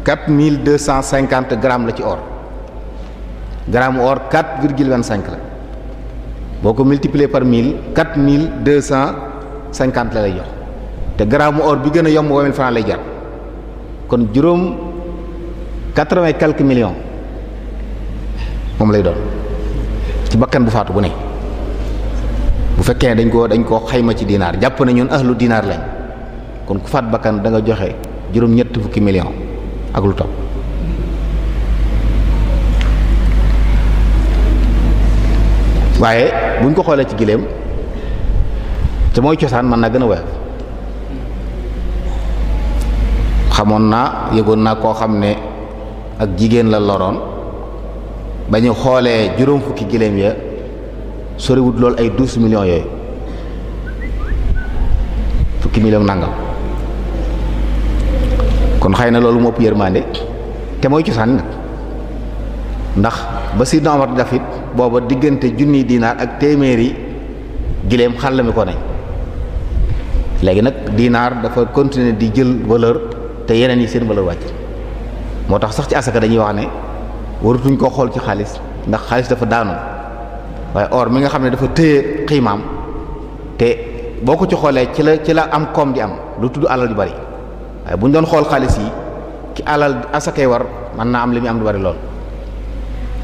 4250 grammes la ci or gramme or 4,25 la boo ko multiplier par 1000 4250 la lay jox te gramme or bi gën a yomb 20 000 francs lay jar kon juróom 80 et quelques millions moom lay doon ci bakkan bu faatu bu ne bu fekkee dañ koo xayma ci dinaar jàpp na ñun ahlu dinaar lañ kon ku faat bakkan da nga joxe juróom ñett fukki millions ak lu topp waaye buñ ko xoolee ci giléem te mooy cosaan mën naa gën a woyof yëgoon naa koo xam ne ak jigéen la loroon ba ñu xoolee juróom fukki giléem ya soriwut loolu ay 12 millions yooyu fukki millions nangam kon xëy na loolu moo ëpp yërmande te mooy cosaan nag ndax ba Sidna Omar dafit booba diggante junniy dinaar ak téeméeri giléem xàll mi ko nañ léegi nag dinaar dafa continuer di jël valeur te yeneen yi seen valeur wàcc moo tax sax ci asaka dañuy wax ne waratuñ koo xool ci xaalis ndax xaalis dafa daanu waaye or mi nga xam ne dafa téye xiimaam te boo ko ci xoolee ci la am koom di am lu tudd alal yu bari waaye bu ñu doon xool xaalis yi ki alal asakay war mën naa am li muy am lu bari lool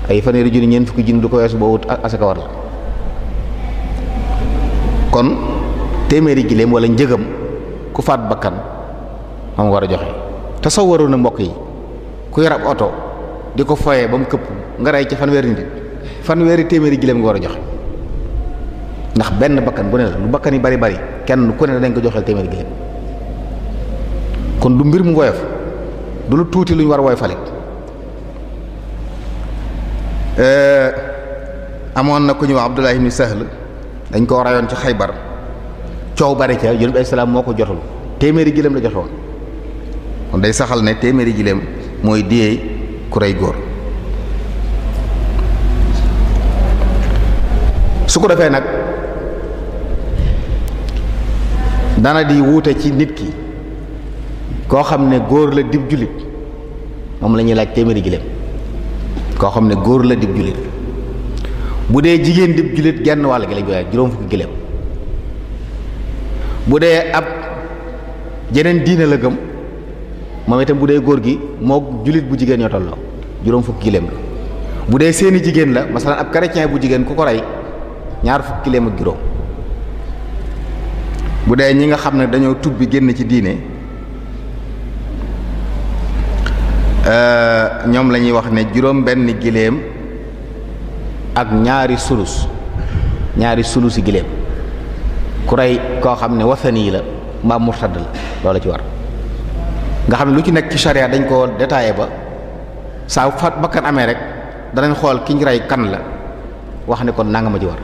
ay fanweeri junni ñeent fukki junni du ko weesu boo wut asaka war la kon téeméeri giléem wala njëgam ku faat bakkan moom war a joxe te soo waroon na mbokk yi ku yor ab oto di ko foyee ba mu këpp nga rey ci fanweeri nit fanweeri téeméeri giléem nga war a joxe ndax benn bakkan bu ne la lu bakkan yi bari bari kenn ku ne dañ ko joxeel téeméeri giléem kon du mbir mu woyof du lu tuuti lu ñu war a woyofale amoon na ku ñu wax Abdullah ibn Sahl dañ koo rayoon ci Xaybar coow bari ca Yonent bi alayhi salaam moo ko jotul téeméeri giléem la joxe woon kon day saxal ne téeméeri giléem mooy diyee ku rey góor su ko defee nag dana di wuute ci nit ki koo xam ne góor la dib jullit moom la ñuy laaj téeméeri giléem koo xam ne góor la dib jullit bu dee jigéen dib jullit genn wàll gi lañ koy laaj juróom fukki giléem bu dee ab jeneen diine la gëm moom itam bu dee góor gi moo jullit bu jigéen ñoo tolloo juróom fukki giléem la bu dee seeni jigéen la masalan ab chrétien bu jigéen ku ko rey ñaar fukki giléem ak juróom bu dee ñi nga xam ne dañoo tubbi génn ci diine ñoom la ñuy wax ne juróom benn giléem ak ñaari sulusi giléem ku rey koo xam ne wasani la mbaa murtad la loola ci war nga xam ne lu ci nekk ci charia dañ ko détaillé ba saa faat bakkan amee rek danañ xool ki ñu rey kan la wax ne kon nanga ma ci war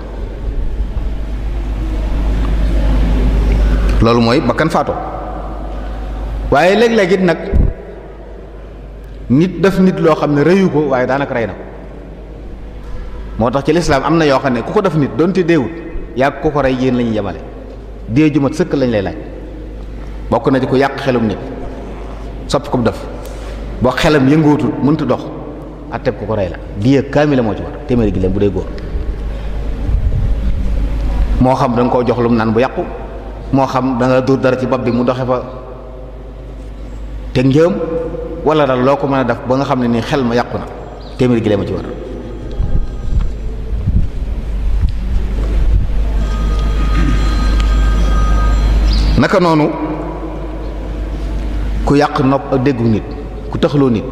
loolu mooy bakkan faatoo waaye léeg-léeg it nag nit def nit loo xam ne rëyu ko waaye daanaka rey na ko moo tax ci lislaam am na yoo xam ne ku ko def nit doonte deewut yàgg ku ko rey yéen la ñuy yemale dee ju mat sëkk lañ lay laaj bokk na ci ku yàq xelum nit sopp ko def boo xelam yëngootul mënta dox atteb ku ko rey la diye kaamila moo ci war téeméeri giléem bu dee góor moo xam da nga koo jox lum naan bu yàqu moo xam da nga dóor dara ci bopp bi mu doxe fa te njëm wala daal loo ko mën a def ba nga xam ne ni xel ma yàqu na téeméeri giléem a ci war naka noonu ku yàq nopp ak déggu nit ku taxaloo nit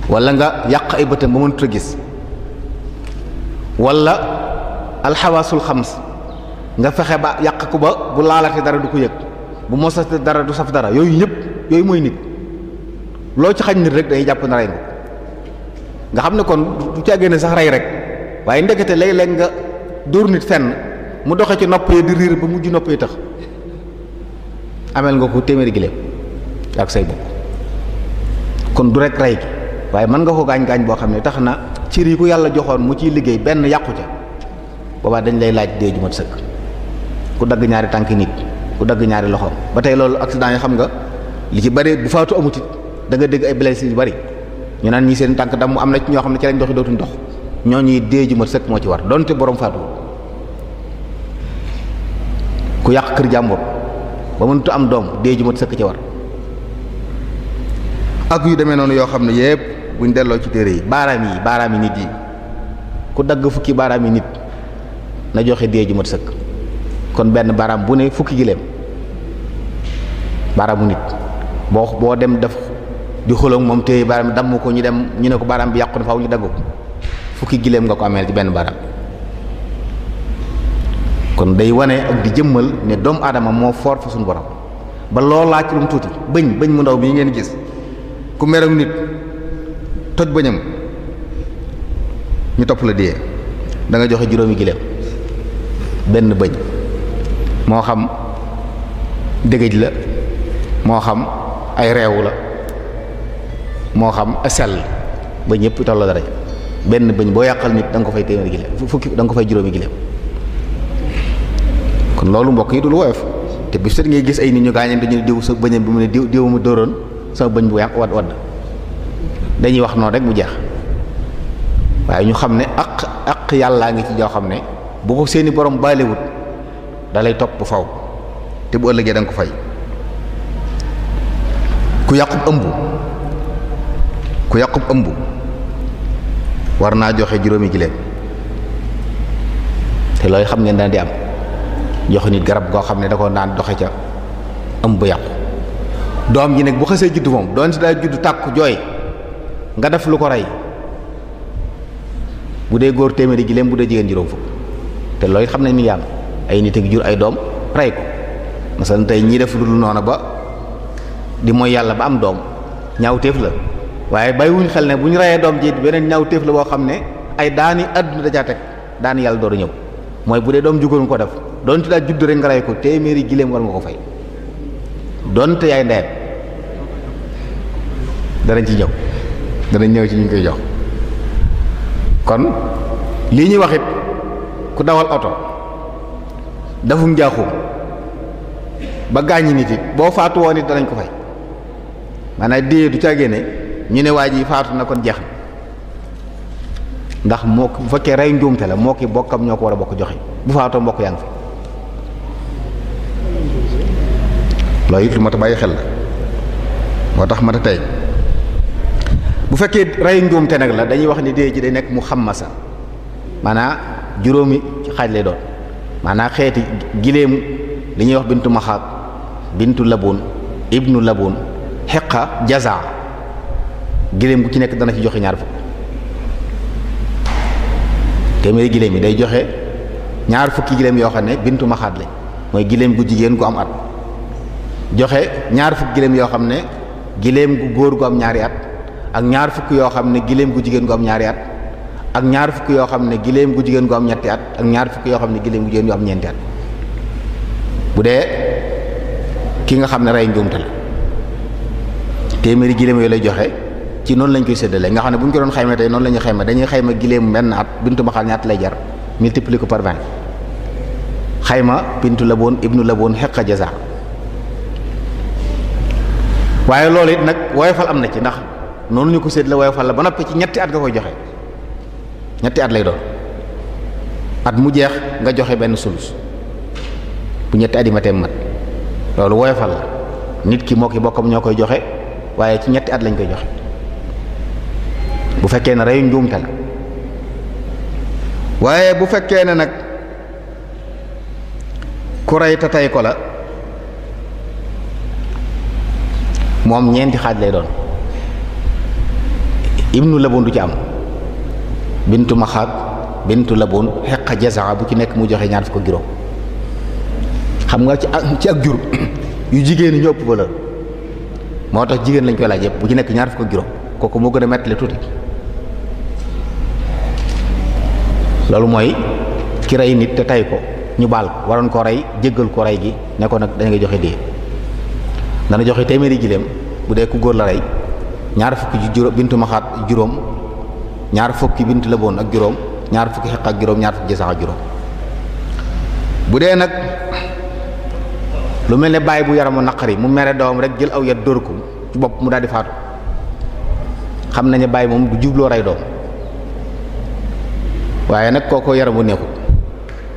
wala nga yàq ay bëtam ba mënut a gis wala alxawaasul xams nga fexe ba yàq ko ba bu laalate dara du ko yëg bu mosate dara du saf dara yooyu ñëpp yooyu mooy nit loo ci xañ nit rek dañuy jàpp na rey nga xam ne kon du càggee ne sax rey rek waaye ndekete léeg-léeg nga dóor nit fenn mu doxe ci nopp yi di riir ba mujj nopp yi tax ameel nga ko téeméeri giléem ak say bokk kon du rek rey gi waaye mën nga ko gaañ-gaañ boo xam ne tax na cër yi ku yàlla joxoon mu ciy liggéey benn yàqu ca boobaa dañ lay laaj dee ju mat sëkk ku dagg ñaari tànki nit ku dagg ñaari loxoom ba tey loolu accident yi xam nga li ci bari bu faatu amutit da nga dégg ay blessés yu bari ñu naan ñi seen tànk dam mu am na ci ñoo xam ne ci lañ doxi dootuñ dox ñoo ñuy dee ju mat sëkk moo ci war donte borom faatu ku yàq kër jàmbur ba mënut am doom dee ju mat sëkk ci war ak yu demee noonu yoo xam ne yépp buñ delloo ci téere yi baaraam yi nit yi ku dagg fukki baaraam yi nit na joxe dee ju mat sëkk kon benn baaraam bu ne fukki giléem baaraamu nit boo dem def di xulóog moom téye baaraam damm ko ñu dem ñu ne ko baaraam bi yàqu na faaw ñu dagg ko fukki giléem nga ko ameel ci benn baaraam kon day wane ak di jëmmal ne doomu aadama moo foor fa suñu borom ba loolu laaj lu mu tuuti bëñ mu ndaw bii ngeen gis ku meram nit toj bëñam ñu topp la dee da nga joxe juróomi giléem benn bëñ moo xam dégëj la moo xam ay reewu la moo xam sell ba ñëpp tolloo dara benn bëñ boo yàqal nit da nga ko fay téeméeri giléem fukki da nga ko fay juróomi giléem kon loolu mbokk yi du lu woyof te bi set ngay gis ay nit ñu gaañeen dañu diw sa bëñam bi mu ne diw mu dóoroon sama bëñ bu yàq wadd dañuy wax noonu rek mu jeex waaye ñu xam ne ak yàllaa ngi ci joo xam ne bu ko seeni borom baalewut da lay topp bu faw te bu ëllëgee da nga ko fay ku yàqub ëmb war naa joxe juróomi giléem te loolu xam ngeen dana di am joxe nit garab goo xam ne da ko naan doxe ca ëmb bu yàqu doom ji nag bu xasee juddu moom doon si daa juddu tàkku jooy nga def lu ko rey bu dee góor téeméeri giléem bu dee jigéen juróom fukk te loolu xam ne mi ngi am ay nit ak jur ay doom rey ko masalan tey ñii def lu dul noonu ba di mooy yàlla ba am doom ñaawteef la waaye bàyyiwuñ xel ne bu ñu reyee doom ji beneen ñaawteef la boo xam ne ay daani àdduna dajaa teg daani yàlla door a ñëw mooy bu dee doom jugoon ko def doonte daa judd rek nga rey ko téeméeri giléem war nga ko fay doonte yaay ndeyam danañ ci ñëw danañ ñëw ci ñu ngi koy jox kon lii ñuy wax it ku dawal oto dafum njaaxum ba gaañi nit it boo faatu woon it danañ ko fay maanaam déyee du caa génne ñu ne waa ji faatu na kon jeex na ndax moo bu fekkee rey njuumte la moo ki bokkam ñoo ko war a bokk joxe bu faatoo mbokk yaa ngi fi loolu it lu mat a bàyyi xel la moo tax mat a tey bu fekkee rey njuumte nag la dañuy wax ni dee ji day nekk mu xammasa maanaam juróomi xaaj lay doon maanaam xeeti giléem li ñuy wax bintu maxaat bintu labun ibnu labun xeqa jaza giléem gu ci nekk dana ci joxe ñaar fukk téeméeri giléem yi day joxe ñaar fukki giléem yoo xam ne bintu maxaat lañ mooy giléem gu jigéen gu am at joxe ñaar fukki giléem yoo xam ne giléem gu góor gu am ñaari at ak ñaar fukk yoo xam ne giléem gu jigéen gu am ñaari at ak ñaar fukk yoo xam ne giléem gu jigéen gu am ñetti at ak ñaar fukk yoo xam ne giléem gu jigéen gu am ñeenti at bu dee ki nga xam ne rey njuumte la téeméeri giléem yooyu lay joxe ci noonu lañ koy séddale nga xam ne bu ñu ko doon xayma tey noonu la ñuy xayma dañuy xayma giléem benn at bintu maxaat ñaata lay jar multiplier ko par 20 xayma bintu laboon ibnu laboon xeqa jaza waaye loolu it nag woyofal am na ci ndax noonu ñu ko séddale woyofal la ba noppi ci ñetti at nga koy joxe ñetti at lay doon at mu jeex nga joxe benn sulus bu ñetti at yi matee mat loolu woyofal la nit ki moo ki bokkam ñoo koy joxe waaye ci ñetti at lañ koy joxe bu fekkee ne reyu njuumte la waaye bu fekkee ne nag ku rey te tey ko la moom ñeenti xaaj lay doon ibnu labun du ci am bintu maxaat bintu labun xeqa jaza bu ci nekk mu joxe ñaar fukk ak juróom xam nga ci ak jur yu jigéen ñi ñoo ëpp valeur moo tax jigéen lañ koy laaj yëpp bu ci nekk ñaar fukk ak juróom kooku moo gën a mettale tuuti loolu mooy ki rey nit te tay ko ñu baal ko waroon ko rey jéggal ko rey gi ne ko nag dañ nga joxe dee dana joxe téeméeri giléem bu dee ku góor la rey ñaar fukki juróom bintu maxaat juróom ñaar fukki bintu laboon ak juróom ñaar fukki xeq ak juróom ñaar fukki jasax ak juróom bu dee nag lu mel ne bàyyi bu yaramu naqari mu mere doom rek jël aw yat dóor ko ci bopp mu daal di faatu xam nañu bàyyi moom du jubloo rey doom waaye nag kooko yaramu neexut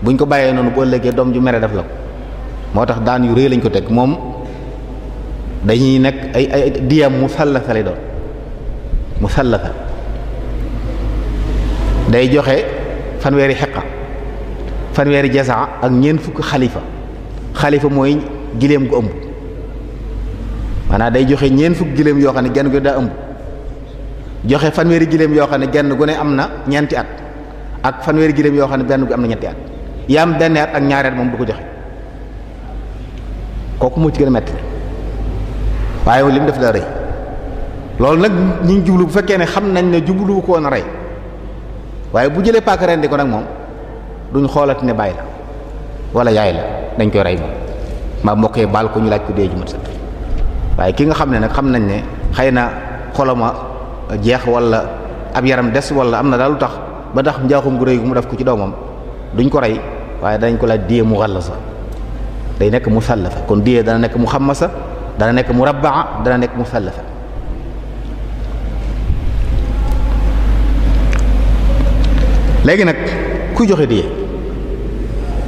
buñ ko bàyyee noonu boo ëllëgee doom ju mere def la ko moo tax daan yu rëy lañ ko teg moom dañuy nekk ay diyam mu sallasa lay doon mu sallasa day joxe fanweeri xeqa fanweeri jasaa ak ñeent fukki xalifa mooy giléem gu ëmb maanaam day joxe ñeent fukki giléem yoo xam ne genn gu daa ëmb joxe fanweeri giléem yoo xam ne genn gu ne am na ñeenti at ak fanweeri giléem yoo xam ne benn gu am na ñetti at yaam benn at ak ñaari at moom du ko joxe kooku moo ci gën a metti waaye li mu def daa rëy loolu nag ñi ngi jublu bu fekkee ne xam nañ ne jublu ko woon a rey waaye bu jëlee paaka rendi ko nag moom duñ xoolati ne bàyyi la wala yaay la dañ koy rey moom maa mbokkee baal ko ñu laaj ko dee ju mat sëkk waaye ki nga xam ne nag xam nañ ne xëy na xolama jeex wala ab yaram des wala am na daal lu tax ba tax njaaxum gu rëy gu mu def ko ci doomam duñ ko rey waaye dañ ko laaj diyee mu xallasa day nekk mu sallafa kon diyee dana nekk mu xammasa dana nekk mu rabbaa dana nekk mu sallafa léegi nag kuy joxe diyee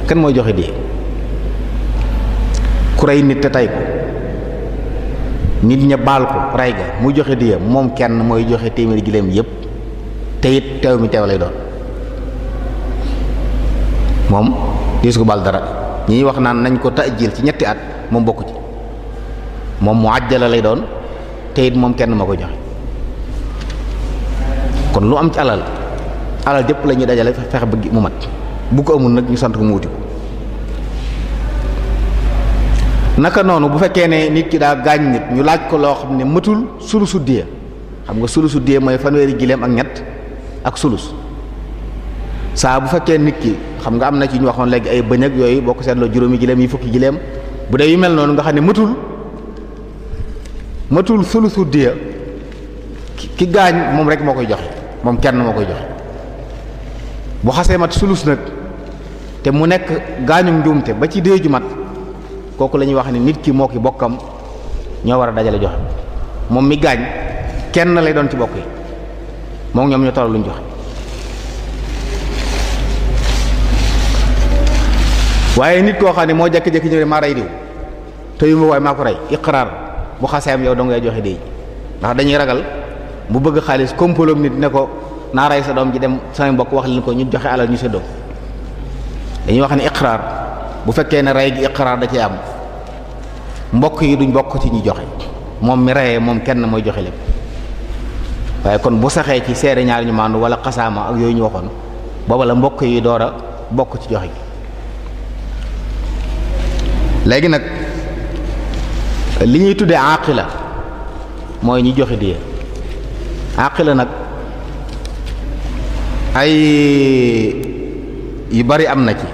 kan mooy joxe diyee ku rey nit te tay ko nit ña baal ko rey ga muy joxe diyee moom kenn mooy joxe téeméeri giléem yépp te it teew mi teew lay doon moom diis ko bal dara ñi wax naan nañ ko ta'jil ci ñetti at moom bokku ci moom mu àjjala lay doon te it moom kenn ma koy joxe kon lu am ci alal jëpp la ñuy dajale fexe ba mu mat bu ko amul nag ñu sant ko mu wuti ko naka noonu bu fekkee ne nit ki daa gaañ nit ñu laaj ko loo xam ne matul sulusu diya xam nga sulusu diya mooy fanweeri gileem ak ñett ak sulus saa bu fekkee nit ki xam nga am na ci ñu waxoon léegi ay bëñ ak yooyu boo ko seetloo juróomi gileem yi fukki gileem bu dee yu mel noonu nga xam ne matul sulusu diya ki gaañ moom rek moo koy joxe moom kenn moo koy joxe bu xasee mat sulus nag te mu nekk gaañu njuumte ba ci dee ju mat kooku la ñuy wax ne nit ki moo ki bokkam ñoo war a dajale joxe moom mi gaañ kenn lay doon ci bokk yi moom ñoom ñoo toll luñ joxe waaye nit koo xam ne moo jékki-jékki ñëw maa rey diw te yu ma waaye maa ko rey iqraar bu xasee am yow dong ngay joxe dee ndax dañuy ragal bu bëgg xaalis kompaloog nit ne ko naa rey sa doom ji dem samay mbokk wax leen ko ñu joxe alal ñu séddoo dañuy wax ne iqraar bu fekkee ne rey gi iqraar da cee am mbokk yi duñ bokk ci ñi joxe moom mi reyee moom kenn mooy joxe lépp waaye kon bu saxee ci seede ñaar ñu maandu wala xasaama ak yooyu ñu waxoon booba la mbokk yi door a bokk ci joxe gi léegi nag li ñuy tuddee aqila mooy ñi joxe diye aqila nag ay yu bari am na ci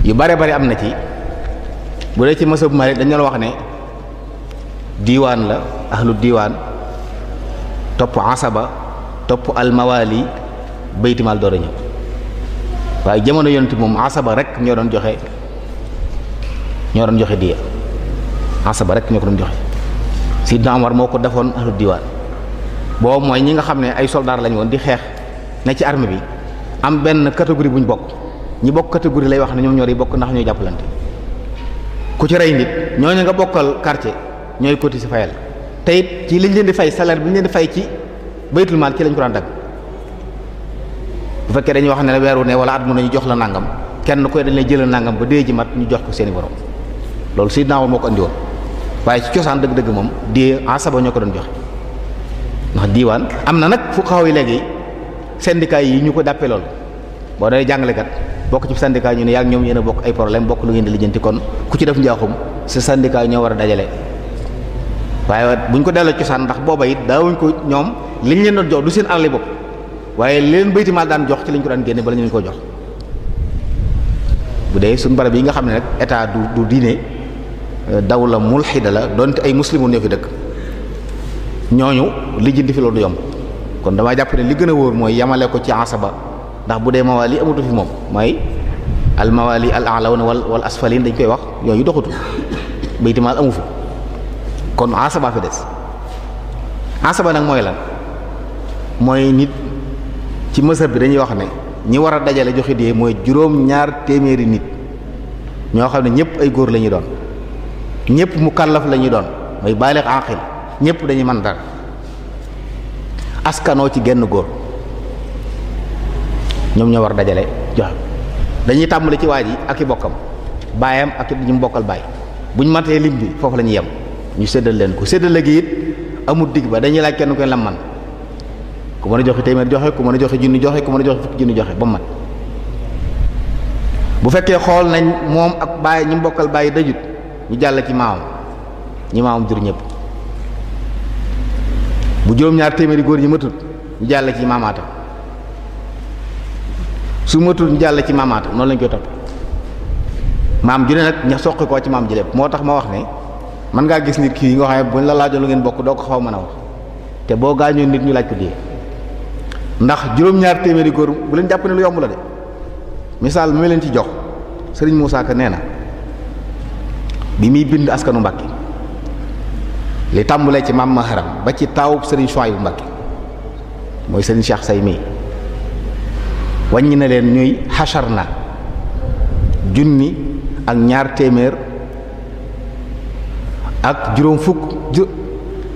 yu bare bari am na ci bu dee ci masab Maalik dañu la wax ne diiwaan la ahlu diiwaan topp asaba topp almawali baytimaal door a ñëw waaye jamono yonent moom asaba rek ñoo doon joxe diya asaba rek ñoo ko doon joxe Sidna Umar moo ko defoon ahlu diiwaan boobu mooy ñi nga xam ne ay soldaar lañu woon di xeex ne ci armée bi am benn catégorie bu ñu bokk ñi bokk catégorie lay wax ne ñoom ñoo di bokk ndax ñooy jàppalante ku ci rey nit ñooñu nga bokkal quartier ñooy cotiser fayal te it ci liñ leen di fay salaire bi ñu leen di fay ci baytul maal ci lañ ko daan dagg bu fekkee dañuy wax ne la weeru ne wala at mu ne ñu jox la nangam kenn koy dañ lay jëlal nangam ba dee ji mat ñu jox ko seeni borom loolu si naaw moo ko andi woon waaye ci cosaan dëgg-dëgg moom dee asaba ñoo ko doon joxe ndax diiwaan am na nag fu xaw yi léegi syndicat yi ñu ko dàppee loolu boo dee jàngalekat bokk ci syndicat ñu ne yaa ngi ñoom yéen a bokk ay problème bokk lu ngeen di lijjanti kon ku ci def njaaxum sa syndicat ñoo war a dajale waaye buñ ko delloo cosaan ndax booba it daawuñ ko ñoom liñ leen doon jox du seen alali bopp waaye leen bayti maal daan jox ci lañ ko daan génne bala ñu ko jox bu dee suñ barab yi nga xam ne nag état du diine dawla mulxida la donte ay muslimun ñoo fi dëkk ñooñu lijjanti fi loolu du yomb kon damaa jàpp ne li gën a wóor mooy yamale ko ci asaba ndax bu dee mawali amatu fi moom mooy al mawali al a'lawna wal asfalin dañ koy wax yooyu doxatu bayti maal amu fi kon asaba fi des asaba nag mooy lan mooy nit ci mësëb bi dañuy wax ne ñi war a dajale joxe dee mooy juróom-ñaar téeméeri nit ñoo xam ne ñëpp ay góor la ñuy doon ñëpp mukallaf la ñuy doon mooy baalix aqil ñëpp dañuy mën dara askanoo ci genn góor ñoom ñoo war a dajale joxe dañuy tàmbali ci waa ji ak i bokkam baayam ak ñu mu bokkal baay buñ matee lim bi foofu la ñuy yem ñu séddal leen ko séddale gi it amul digg ba dañuy laaj kenn koy lam man ku mën a joxe téeméer joxe ku mën a joxe junni joxe ku mën a joxe fukki junni joxe ba mu mat bu fekkee xool nañ moom ak baay ñi mu bokkal baay dajut ñu jàll ci maamam ñi maamam jur ñëpp bu juróom-ñaar téeméeri góor ñi matut ñu jàll ci maamaatam su matul ñu jàll ci maamaatam noonu lañ koy topp maam ju ne nag ña soqi koo ci maam ji lépp moo tax ma wax ne mën ngaa gis nit kii nga xam ne buñ la laajoon lu ngeen bokk doo ko xaw mën a wax te boo gaañoo nit ñu laaj ko dee ndax juróom-ñaar téeméeri góor bu leen jàpp ne lu yomb la de misaal mi leen ci jox sëriñ Moussa Ka nee na bi muy bind askanu Mbàkke li tàmbulee ci maam Maharam ba ci taawub sëriñ Chouaïbou Mbàkke mooy sëriñ Cheikh Say mii wàññi na leen ñuy xachar na junni ak ñaar téeméer ak juróom fukk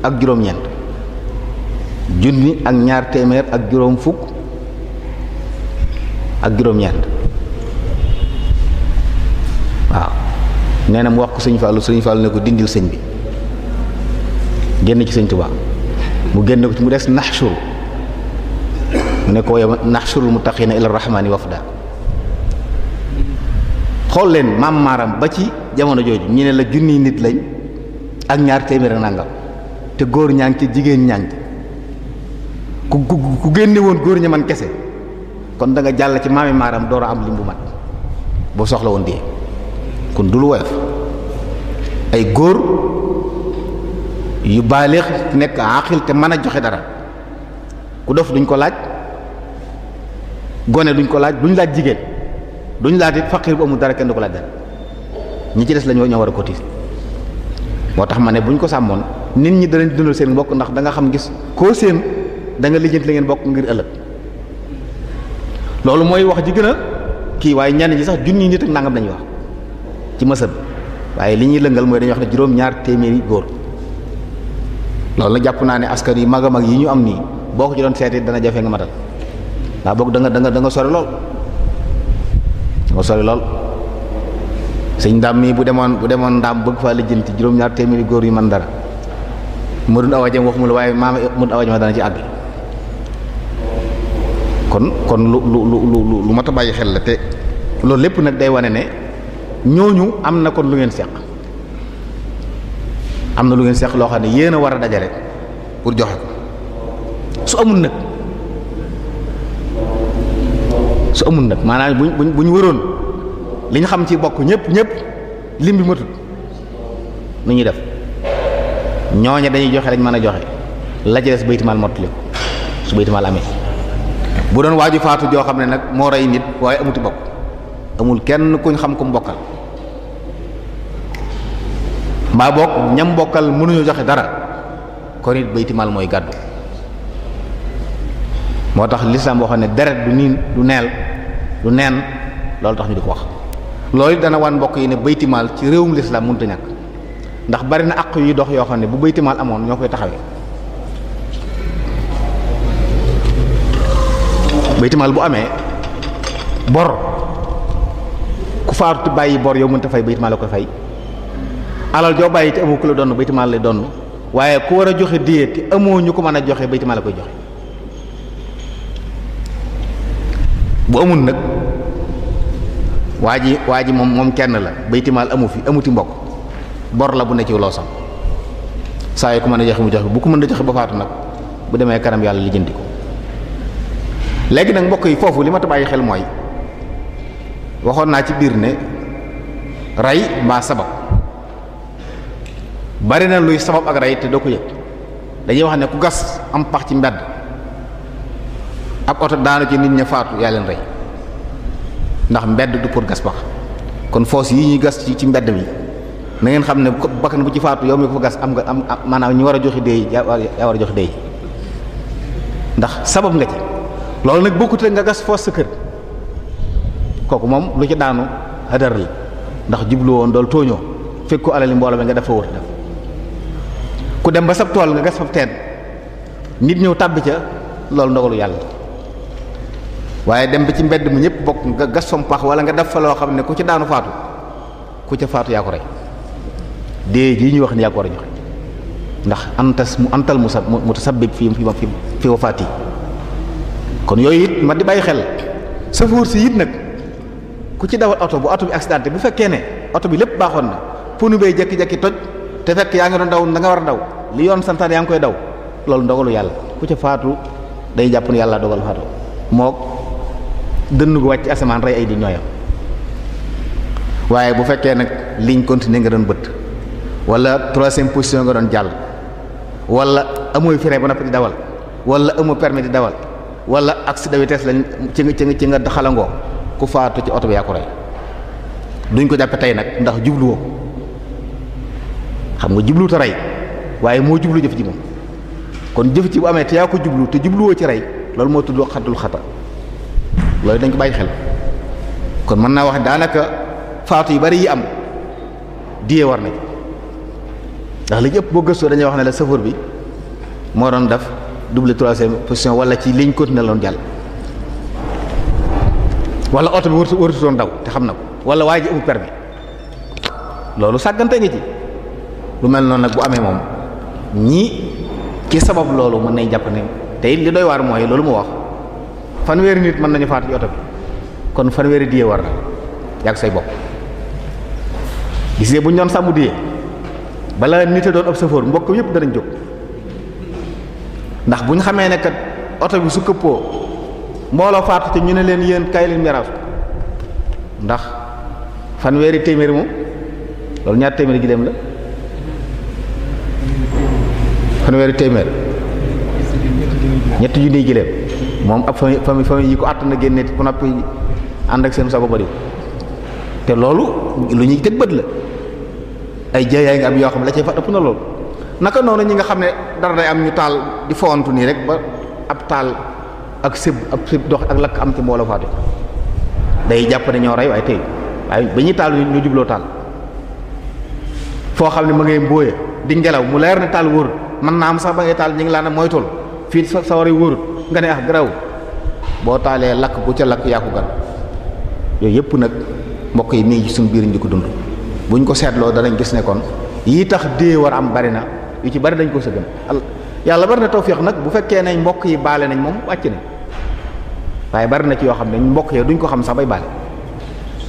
ak juróom-ñeent junni ak ñaar téeméer ak juróom fukk ak juróom-ñeent waaw nee na mu wax ko sëñ Fallou ne ko dindil sëñ bi génn ci sëñ Tuubaa mu génn ko ci mu des naxshuru mu ne ko yow naxshurul muttaqiina ila rahmaani wafda xool leen maam maaram ba ci jamono jooju ñu ne la junniy nit lañ ak ñaar téeméer ak nangam te góor ñaa ngi ci jigéen ñaa ngi ci ku génne woon góor ña man kese kon da nga jàll ci maami maaram door a am lim bu mat boo soxla woon dee kon du lu woyof ay góor yu baaleex nekk aqil te mën a joxe dara ku dof duñ ko laaj gone duñ ko laaj duñ laaj jigéen duñ laaj it faqir bu amul dara kenn du ko laaj dara ñi ci des la ñoo war a cotiser moo tax ma ne buñ ko sàmmoon nit ñi danañ dundal seen mbokk ndax da nga xam gis koo séen da nga lijjanti la ngeen bokk ngir ëllëg loolu mooy wax ji gën a kii waaye ñenn ñi sax junni nit ak nangam lañuy wax ci mësën waaye li ñuy lëngal mooy dañuy wax ne juróom-ñaar téeméeri góor loolu nag jàpp naa ne askan yi mag a mag yi ñu am nii boo ko ci doon seeti dana jafe nga matal daa boog da nga sori lool sëñ Ndaam mii bu demoon Ndaam bëgg faa lijjanti juróom-ñaar téeméeri góor yu man dara mënul awajam waxuma la waaye maama mënul awajam dana ci àgg kon lu mat a bàyyi xel la te loolu lépp nag day wane ne ñooñu am na kon lu ngeen seq am na lu ngeen seq loo xam ne yéen a war a dajale pour joxe ko su amul nag maanaam bu ñu wëroon li ñu xam ci bokk ñëpp lim bi matut nu ñuy def ñooña dañuy joxe lañ mën a joxe la ci des baytimaal mottali ko su baytimaal amee bu doon waaju faatu joo xam ne nag moo rey nit waaye amuti bokk amul kenn kuñ xam ku mu bokkal mbaa bokk ñam bokkal mënuñu joxe dara kon it baytimaal mooy gàddu moo tax lislaam boo xam ne deret du niin du neen loolu tax ñu di ko wax loolu dana wan mbokk yi ne baytimaal ci réewum lislaam mënut a ñàkk ndax bari na àq yu dox yoo xam ne bu baytimaal amoon ñoo koy taxawee baytimaal bu amee bor ku faatu bàyyi bor yow mënta fay baytimaal la koy fay alal joo bàyyi te amoo ku la donn baytimaal lay donn waaye ku war a joxe diye te amoo ñu ko mën a joxe baytimaal la koy joxe bu amul nag waa ji moom kenn la baytimaal amu fi amuti mbokk bor la bu ne ci loo sam saa yi ku mën a joxe mu joxe bu ko mën a joxe ba faatu nag bu demee kanam yàlla lijjanti ko léegi nag mbokk yi foofu li ma ta bàyyi xel mooy waxoon naa ci biir ne rey mbaa sabab bari na luy sabab ak rey te doo ko yëg dañuy wax ne ku gas am pax ci mbedd ab oto daanu ci nit ña faatu yaa leen rey ndax mbedd du pour gas pax kon foos yi ñuy gas ci mbedd mi na ngeen xam ne bakkan bu ci faatu yow mi ko fa gas am maanaam ñu war a joxe déey yaa war a joxe déey ndax sabab nga ci loolu nag bokkut nga gas foos sa kër kooku moom lu ci daanu hadar la ndax jublu woon dool tooñoo fekk ko alali mbooloo mi nga def fa wut def ku dem ba sab tool nga gas fa teen nit ñëw tàbbi ca loolu ndogalu yàlla waaye dem ba ci mbedd mu ñëpp bokk nga gas fam pax wala nga def fa loo xam ne ku ci daanu faatu ku ca faatu yaa ko rey dee ji ñuy wax ne yaa ko war a joxe ndax antal mutasabbib fi wafaati kon yooyu it ma di bàyyi xel safoor si it nag ku ci dawal oto bu oto bi accidenté bu fekkee ne oto bi lépp baaxoon na pneu bay jekki-jekki toj te fekk yaa ngi doon daw da nga war a daw li yoon santaan yaa ngi koy daw loolu ndogalu yàlla ku ca faatu day jàpp ne yàlla dogal faatu moo dënn gu wàcc asamaan rey ay di ñooyam waaye bu fekkee nag ligne continue nga doon bëtt wala troisième position nga doon jàll wala amoo frein ba noppi di dawal wala amoo permis di dawal wala accident de vitesse lañ ci nga xalangoo ku faatu ci oto bi yaa ko rey duñ ko jàppe tey nag ndax jubluwoo xam nga jublu te rey waaye moo jublu jëf ji moom kon jëf ci bu amee te yaa ko jublu te jubluwoo ci rey loolu moo tudd xaddul xata loolu dañ ko bàyyi xel kon mën naa wax daanaka faatu yu bari yi am diye war nañ ndax li ëpp boo gëstoo dañuy wax ne la chauffeur bi moo doon def double troisième position wala ci ligne continue loon jàll wala oto bi wërtu doon daw te xam na ko wala waa ji amul permis loolu sàggante ngi ci lu mel noonu nag bu amee moom ñii ci sabab loolu mën nañ jàpp ne te it li doy waar mooy loolu mu wax fanweeri nit mën nañu faatu ci oto bi kon fanweeri diyee war na yàgg say bopp gisee bu ñu doon sàmm diyee bala nit a doon ab safoor mbokk yëpp danañ jóg ndax bu ñu xamee ne kat oto bi su këppoo mbooloo faatu te ñu ne leen yéen kay leen miraas ndax fanweeri téeméeri moom loolu ñaar téeméeri giléem la fanweeri téeméer ñetti junniy giléem moom ab famille yi ko àtt na génne ku noppi ànd ak seen sago bari te loolu lu ñuy teg bët la ay jëyaay nga am yoo xam ne la cay fa ëpp na loolu naka noonu ñi nga xam ne dara day am ñu taal di fowantu nii rek ba ab taal ak sëb dox ak lakk am ci mbooloo faatu day jàpp ne ñoo rey waaye tey waaye ba ñuy taal ñu jubloo taal foo xam ne ma ngay mbóoye di ngelaw mu leer ne taal wóorut mën naa am sax ba ngay taal ñu ngi laa ne moytul fii sa war yi wóorut nga ne garaw boo taalee lakk bu ca lakk yaa ko gan yooyu yëpp nag mbokk yi mi ngi ci suñu biir ñu di ko dund buñ ko seetloo danañ gis ne kon yii tax dee war am bari na yu ci bari dañ ko sëgën yàlla bari na tawfiix nag bu fekkee nañ mbokk yi baale nañ moom wàcc nañ waaye bari na ci yoo xam ne mbokk yi duñ ko xam sax bay baale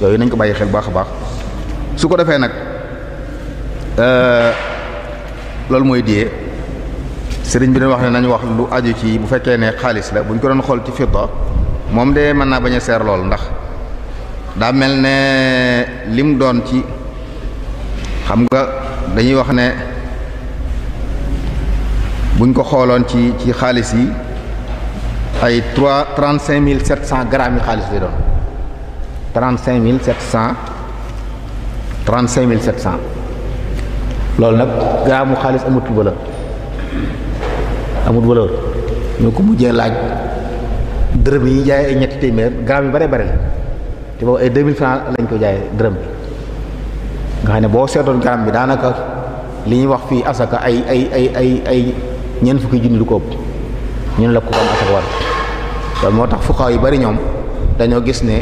yooyu nañ ko bàyyi xel baax a baax su ko defee nag loolu mooy diyee sëriñ bi dañ wax ne nañu wax lu aju ci bu fekkee ne xaalis la buñ ko doon xool ci fidda moom de mën naa bañ a seer lool ndax daa mel ne lim doon ci xam nga dañuy wax ne buñ ko xooloon ci xaalis yi ay 35 700 grammes yi xaalis lay doon 35 700 loolu nag gramme xaalis amut valeur ñoo ko mujjee laaj dërëm yi jaay ay ñetti téeméer gramme yu bare bare la te boobu ay 2000 francs lañ ko jaay dërëm bi nga xam ne boo seetoon gramme bi daanaka li ñuy wax fii asaka ay ñeent fukki junni lu ko ëpp ñun la ko am asaka war loolu moo tax fuqaa yu bari ñoom dañoo gis ne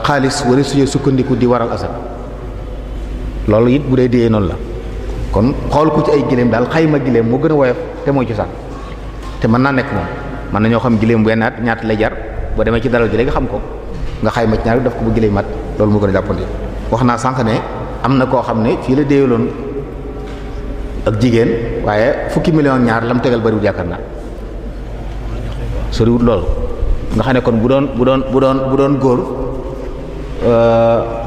xaalis wari suñu sukkandiku di waral asaka loolu it bu dee dee noonu la kon xool ko ci ay giléem daal xayma giléem moo gën a woyof te mooy cosaan te mën naa nekk moom mën nañoo xam giléem bu yennaat ñaata lay jar boo demee ci dalal gi léegi xam ko nga xayma ci ñaar daf ko bu giléem mat loolu moo gën a jàppandi wax naa sànq ne am na koo xam ne fii la déeyaloon ak jigéen waaye fukki million ñaar lam tegal bariwul yaakaar naa soriwut loolu nga xam ne kon bu doon góor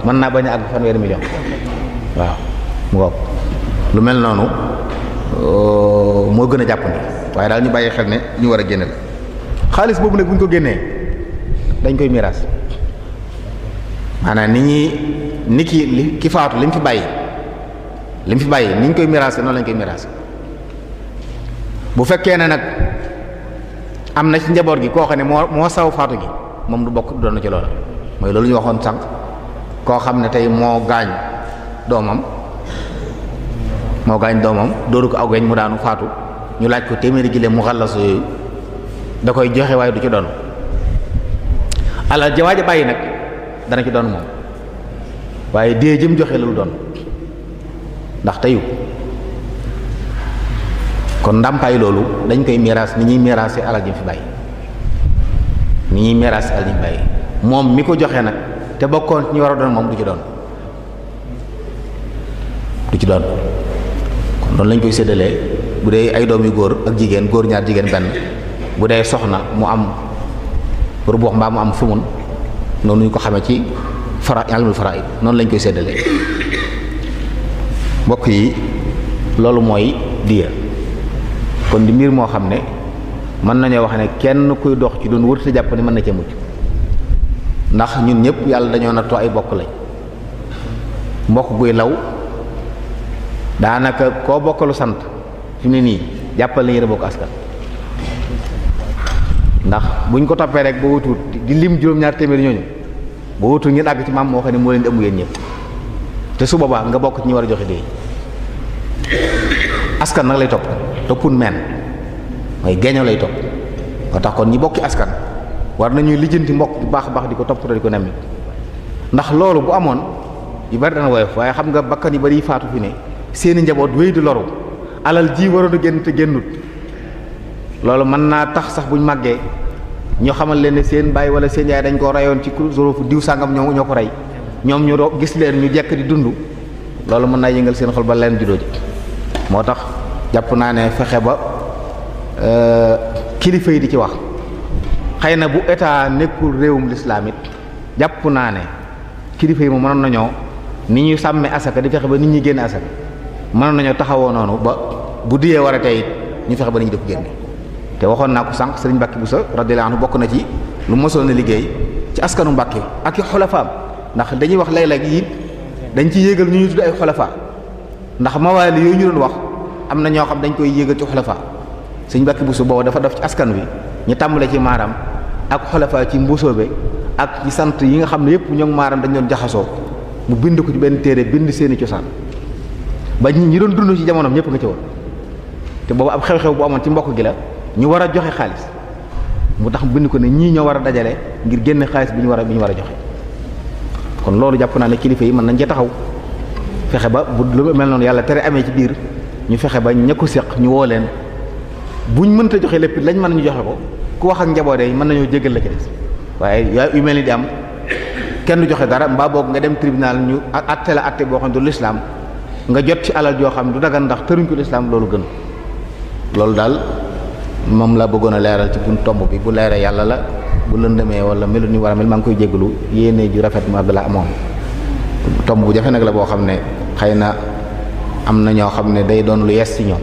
mën naa bañ a àgg fanweeri million waaw mu ngoog lu mel noonu moo gën a jàppandi waaye daal ñu bàyyi xel ne ñu war a génne la xaalis boobu nag bu ñu ko génnee dañ koy miraas maanaam ni ki faatu li mu fi bàyyi ni ñu koy miraase noonu lañ koy miraase bu fekkee ne nag am na ci njaboot gi koo xam ne moo saw faatu gi moom du bokk doon na ci loola mooy loolu ñu waxoon sànq koo xam ne tey moo gaañ doomam dóoru ko aw geñ mu daanu faatu ñu laaj ko téeméeri giléem mu xallasu yooyu da koy joxe waaye du ci doon alal ja waaj a bàyyi nag dana ci doon moom waaye dee jëm joxe lu doon ndax teyu kon ndàmpaay loolu dañ koy miraas ni ñuy miraase alal ji fi bàyyi moom mi ko joxe nag te bokkoon ci ñu war a doon moom du ci doon kon noonu lañ koy séddalee bu dee ay doom yu góor ak jigéen góor ñaar jigéen benn bu dee soxna mu am rubuux mbaa mu am fumun noonu ñu ko xamee ci ilmul faraa'id noonu lañ koy séddalee mbokk yi loolu mooy diya kon di mbir moo xam ne mën nañoo wax ne kenn kuy dox ci doon wërta jàpp ne mën na cee mucc ndax ñun ñëpp yàlla dañoo nattoo ay bokk lañ mbokk guy law daanaka koo bokkalu sant fi mu ne nii jàppal na yéen a bokk askan ndax buñ ko toppee rek ba wutuut di lim juróom-ñaar téeméeri ñooñu ba wutuut ngeen àgg ci maam moo xam ne moo leen di ëmb yéen ñëpp te su boobaa nga bokk ci ñi war a joxe dee askan nag lay toppun meen mooy geeño lay topp moo tax kon ñi bokki askan war nañuy lijjanti mbokk bu baax a baax di ko toppatoo di ko nemmi ndax loolu bu amoon yu bari dana woyof waaye xam nga bakkan yu bari yi faatu fi ne seeni njaboot wéy di loru alal ji waroon a génn te génnut loolu mën naa tax sax buñ màggee ñoo xamal leen ne seen baay wala seen yaay dañ koo reyoon ci zorofu diw sàngam ñoo ko rey ñoom ñu gis leen ñu jekk di dund loolu mën naa yëngal seen xol ba leen juddoo ji moo tax jàpp naa ne fexe ba kilifa yi di ci wax xëy na bu état nekkul réewum lislaam it jàpp naa ne kilifa yi moom mënoon nañoo ni ñuy sàmmee asaka di fexe ba nit ñi génne asaka mënoon nañoo taxawoo noonu ba bu diyee war a tey it ñu fexe ba nit ñi def génne te waxoon naa ko sànq sëriñ Mbàkke Buso radiyallahu anhu bokk na ci lu mosoon a liggéey ci askanu Mbàkke ak i xulafaam ndax dañuy wax léeg-léeg it dañ ci yéegal ñu tudd ay xulafa ndax mawaali yooyu ñu doon wax am na ñoo xam dañ koy yéegal ci xulafa sëriñ Mbàkke Buso boobu dafa def ci askan wi ñu tàmbale ci maaram ak xulafa ci mbusoobe ak ci sant yi nga xam ne yëpp ñoom maaram dañ doon jaxasoo mu bind ko ci benn téere bind seeni cosaan ba ñi doon dund ci jamonoom ñëpp nga ci woon te boobu ab xew-xew bu amoon ci mbokk gi la ñu war a joxe xaalis mu tax mu bind ko ne ñii ñoo war a dajale ngir génne xaalis bi ñu war a joxe kon loolu jàpp naa ne kilifa yi mën nañ cee taxaw fexe ba bu lu mel noonu yàlla tere amee ci biir ñu fexe ba ña ko séq ñu woo leen buñ mënta joxe lépp lañ mën ñu joxe ko ku wax ak njaboot yi mën nañoo jégal la ci des waaye yu mel ni di am kenn du joxe dara mbaa boog nga dem tribunal ñu atte la atte boo xam ne du lislaam nga jot ci alal joo xam ne du dagan ndax tëruñ ko lislaam loolu gën loolu daal moom la bëggoon a leeral ci buñ tomb bi bu leeree yàlla la bu lëndëmee wala melu ni war a mel maa ngi koy jégalu yéene ju rafet ma la amoon tomb bu jafe nag la boo xam ne xëy na am na ñoo xam ne day doon lu yes ci ñoom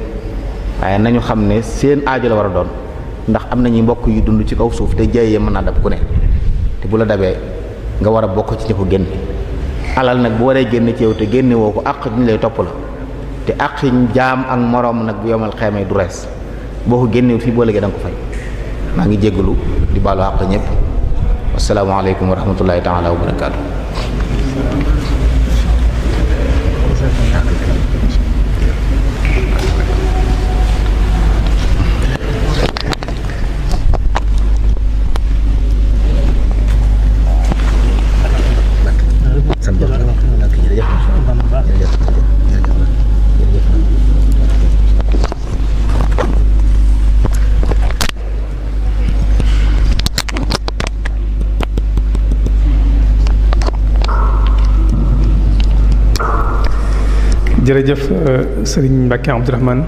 waaye nañu xam ne seen aajo la war a doon ndax am nañu mbokk yu dund ci kaw suuf te jaayee mën naa dab ku ne te bu la dabee nga war a bokk ci ña ko génn alal nag bu waree génn ci yow te génne woo ko àq ñu lay topp la te àq jaam ak moroom nag bu yomal xeemee du rees boo ko génnewul fii boo léegi da nga ko fay maa ngi jéggalu di baalu àq ñëpp asalaamaaleykum wa rahmatullahi taala wa barakaatu. jërëjëf sëriñ Mbacke Abdourahmane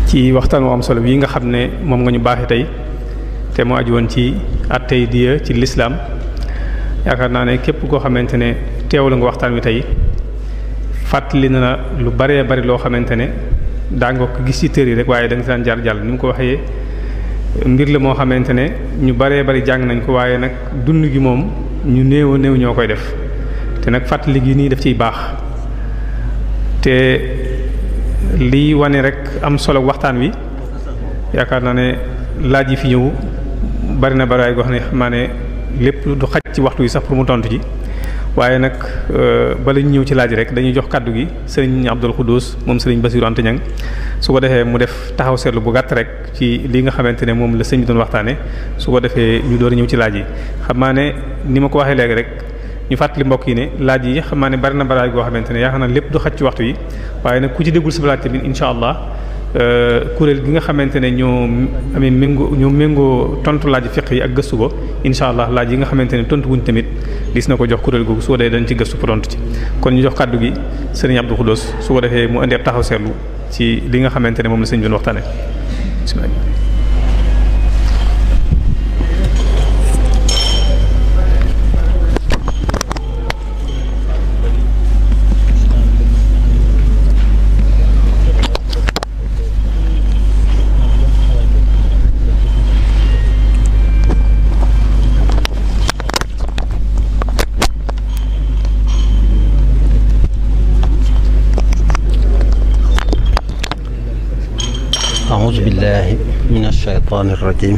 ci waxtaan wu am solo bii nga xam ne moom nga ñu baaxee tey te mu aju woon ci attey diya ci lislaam yaakaar naa ne képp koo xamante ne teewlu nga waxtaan wi tey fàttali na la lu baree bari loo xamante ne daa nga ko gis ci tër yi rek waaye da nga daan jaar jàll ni mu ko waxee mbir la moo xamante ne ñu baree bari jàng nañ ko waaye nag dund gi moom ñu néew a néew ñoo koy def te nag fàttali gi nii daf ciy baax te liy wane rek am solo waxtaan wi yaakaar naa ne laaj yi fi ñëw bari na bari goo xam ne xam naa ne lépp du xaj ci waxtu yi sax pour mu tontu ci waaye nag bala ñu ñëw ci laaj rek dañuy jox kàddu gi sëriñ Abdul Xuddus moom sëriñ Basiru Anta Ñang su ko defee mu def taxaw seetlu bu gàtt rek ci li nga xamante ne moom la sëñ bi doon waxtaane su ko defee ñu door a ñëw ci laaj yi xam naa ne ni ma ko waxee léegi rek ñu fàttali mbokk yi ne laaj yi xam naa ne bari na baraay goo xamante ne yaakaar naa lépp du xaj ci waxtu yi waaye nag ku ci déggul sa laaj tamit incha allah kuréel gi nga xamante ne ñoo méngoo tontu laaj fiq yi ak gëstu ko incha allah laaj yi nga xamante ne tontu wuñ tamit gis na ko jox kuréel googu su ko dee dañ ci gëstu pour tontu ci kon ñu jox kàddu gi sëriñ Abdou Khoudoss su ko defee mu indi ab taxaw seetlu ci li nga xamante ne moom la sëñ bi doon waxtaane bismillah. أعوذ بالله من الشيطان الرجيم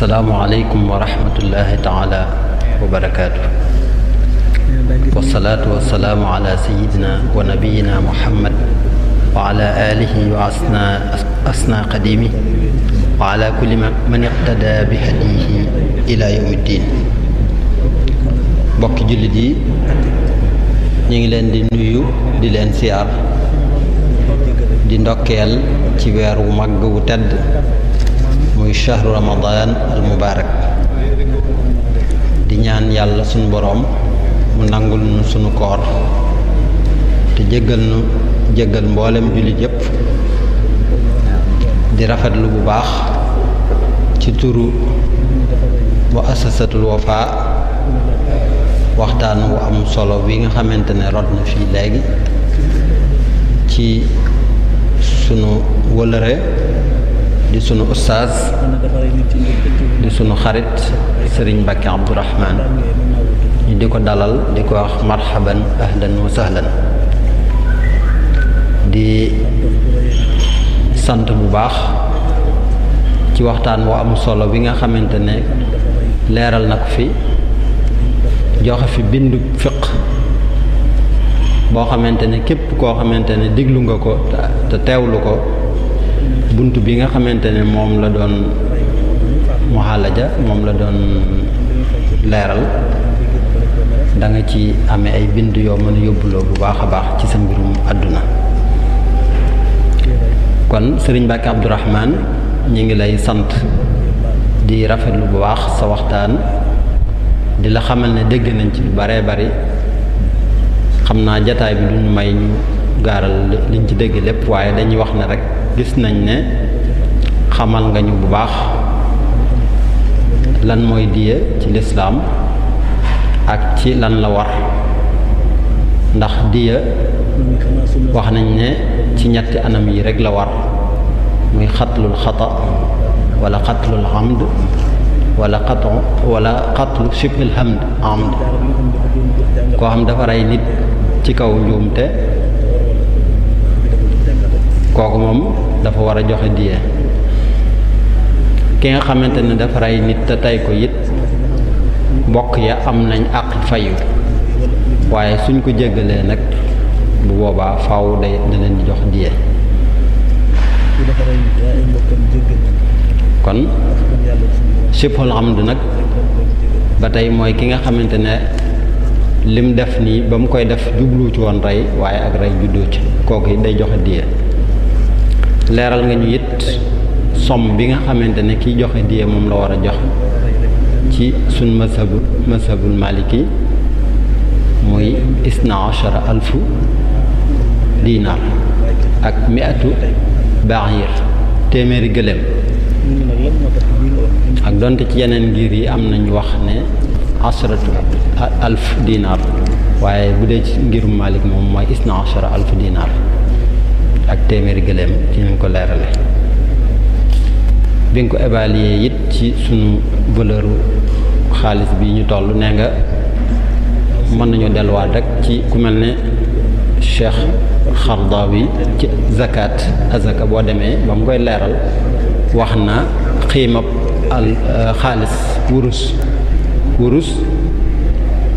asalaamualeykum wa rahmatullahi taala wa barakaatu. Wasalaatu wasalaamu ala sayidina wa nabiyina muhammad wa ala alihi wa asna qadimi wa ala kulli man iqtada bi hadihi ila yawmi ddin. mbokki jullit yi ñu ngi leen di nuyu di leen siyaar di ndokkeel ci weer wu màgg wu tedd muy shahru ramadan al mubarak di ñaan yàlla sunu boroom mu nangul nu sunu koor te jéggal mboolem jullit yépp di rafetlu bu baax ci turu muassasatul Wafa waxtaan wu am solo wi nga xamante ne rot na fii léegi ci sunu wëlëre di sunu ustaaz di sunu xarit Sëriñ Mbàkke Abdourahman ñu di ko dalal di ko wax marhaban ahlan wa sahlan di sant bu baax ci waxtaan wu am solo bi nga xamante ne leeral na ko fi joxe fi bindu fiq boo xamante ne képp koo xamante ne diglu nga ko te teewlu ko bunt bi nga xamante ne moom la doon muhaalaja moom la doon leeral da nga ci amee ay bind yoo mën a yóbbuloo bu baax a baax ci sa mbirum àdduna. kon Sëriñ Mbàkke Abdourahman ñi ngi lay sant di rafetlu bu baax sa waxtaan di la xamal ne dégg nañ ci lu baree bari xam naa jataay bi duñu may ñu gaaral liñ ci dégg lépp waaye dañuy wax ne rek gis nañ ne xamal nga ñu bu baax lan mooy diya ci lislaam ak ci lan la war ndax diya wax nañ ne ci ñetti anam yi rek la war muy xatlul xata wala xatlul amd wala xatlu shibhil amd koo xam dafa rey nit ci kaw njuumte kooku moom dafa war a joxe diya ki nga xamante ne dafa rey nit te tey ko it mbokk ya am nañ àq fayu waaye suñ ko jéggalee nag bu boobaa faaw da leen di jox diya kon shibhul amd nag ba tey mooy ki nga xamante ne lim def nii ba mu koy def jublu ci woon rey waaye ak rey juddoo ci kooku day joxe diya leeral nga ñu it somme bi nga xamante ne kiy joxe diya moom la war a jox ci suñ mashabul maliki muy isna ashara alfu dinar ak miatu bair téeméeri gëléem ak donte ci yeneen ngir yi am nañu wax ne asharatu alf dinar waaye bu dee ci ngirum Malik moom mooy isna ashara alf dinar ak téeméeri gëléem ci nañ ko leerale bi nga ko évaluer it ci sunu valeur xaalis bi ñu toll nee nga mën nañu delluwaat rek ci ku mel ne Cheikh Xardawi ci zakat azaka boo demee ba mu koy leeral wax na xiimab xaalis wurus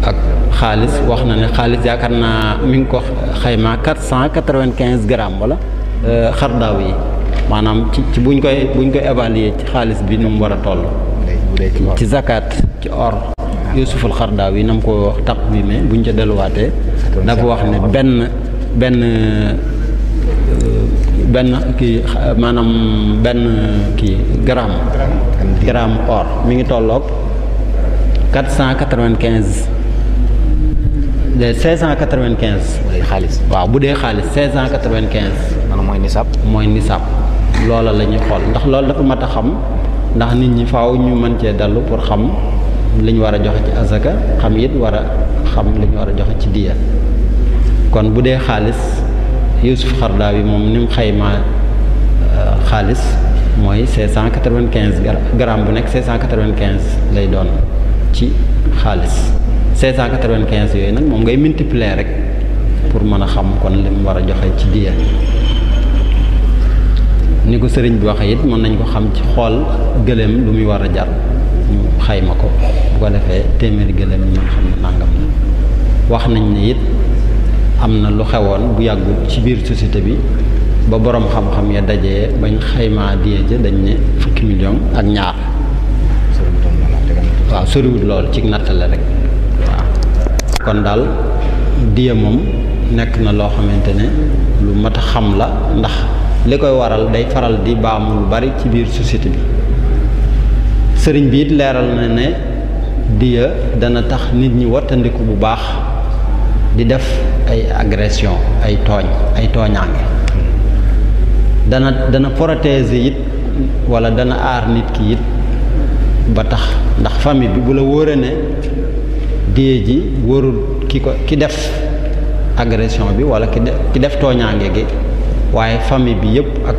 ak xaalis wax na ne xaalis yaakaar naa mi ngi ko xayma 495 grammes wala Xardawi yi maanaam ci buñ koy évaluer ci xaalis bi nu mu war a toll ci zakat ci or Yusuful Xardaawi yi na mu ko wax taqwime buñ ca delluwaatee dafa wax ne benn kii maanaam benn kii gramme or mi ngi tolloog 495 de 595 xaalis waaw bu dee xaalis 595 maanaam mooy nisaab loola la ñuy xool ndax loolu dafa mat a xam ndax nit ñi faaw ñu mën cee dellu pour xam li ñu war a joxe ci azaka xam it war a xam li ñu war a joxe ci diya kon bu dee xaalis Yusuf Xardaawi moom ni mu xaymaa xaalis mooy 595 gramme bu nekk 595 lay doon ci xaalis 595 yooyu nag moom ngay multiplier rek pour mën a xam kon li mu war a joxe ci diya ni ko sëriñ bi waxee it mën nañ ko xam ci xool gëléem lu muy war a jar ñu xayma ko bu ko defee téeméeri gëléem ñu mën xam ne nangam la wax nañ ne it am na lu xewoon bu yàggul ci biir société bi ba boroom xam-xam ya dajee bañ xaymaa diye ja dañ ne fukki million ak ñaar waaw soriwut lool ci nattale rek waaw kon daal diye moom nekk na loo xamante ne lu mat a xam la ndax li koy waral day faral di baamu lu bari ci biir société bi sëriñ bi it leeral na ne diya dana tax nit ñi wattandiku bu baax di def ay agression ay tooñaange dana protéger it wala dana aar nit ki it ba tax ndax famille bi bu la wóoree ne diye ji wóorul ki def agression bi wala ki def tooñaange gi waaye famille bi yëpp ak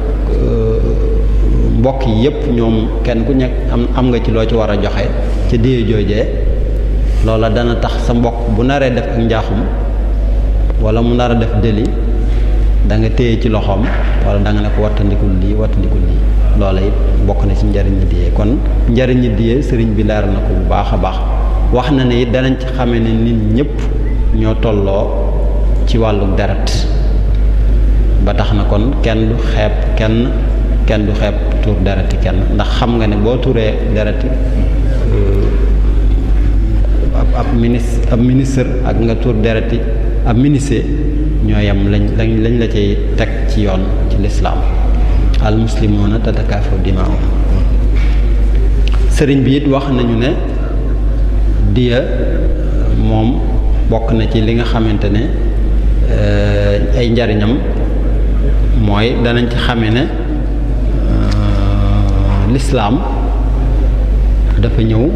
mbokk yi yëpp ñoom kenn ku nekk am nga ci loo ci war a joxe ci diye joojee loola dana tax sa mbokk bu naree def ak njaaxum wala mu nar a def délit da nga téye ci loxoom wala da nga ne ko wattandikul lii loola it bokk na ci njariñi diye kon njariñi diye sëriñ bi leeral na ko bu baax a baax wax na ne it danañ ci xamee ne nit ñëpp ñoo tolloo ci wàllu deret ba tax na kon kenn du xeeb tuur dereti kenn ndax xam nga ne boo tuuree dereti ab ministre ak nga tuur dereti ab ministre ñoo yem lañ la cay teg ci yoon ci lislaam al muslimuna tatakaafu dimaahum sëriñ bi it wax nañu ne diya moom bokk na ci li nga xamante ne ay njariñam mooy danañ ci xame ne lislaam dafa ñëw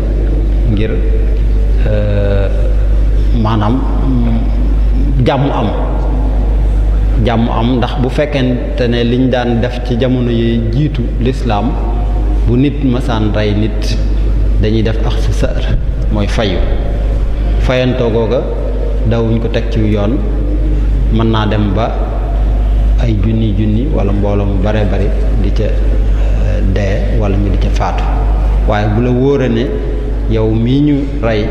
ngir maanaam jàmm am ndax bu fekkente ne liñ daan def ci jamono yi jiitu lislaam bu nit masaan rey nit dañuy def ak si sër mooy fayantoo googa dawuñ ko teg ci yoon mën naa dem ba ay junni wala mbooloo mu bare bari di ca dee wala ñu di ca faatu waaye bu la wóore ne yow mii ñu rey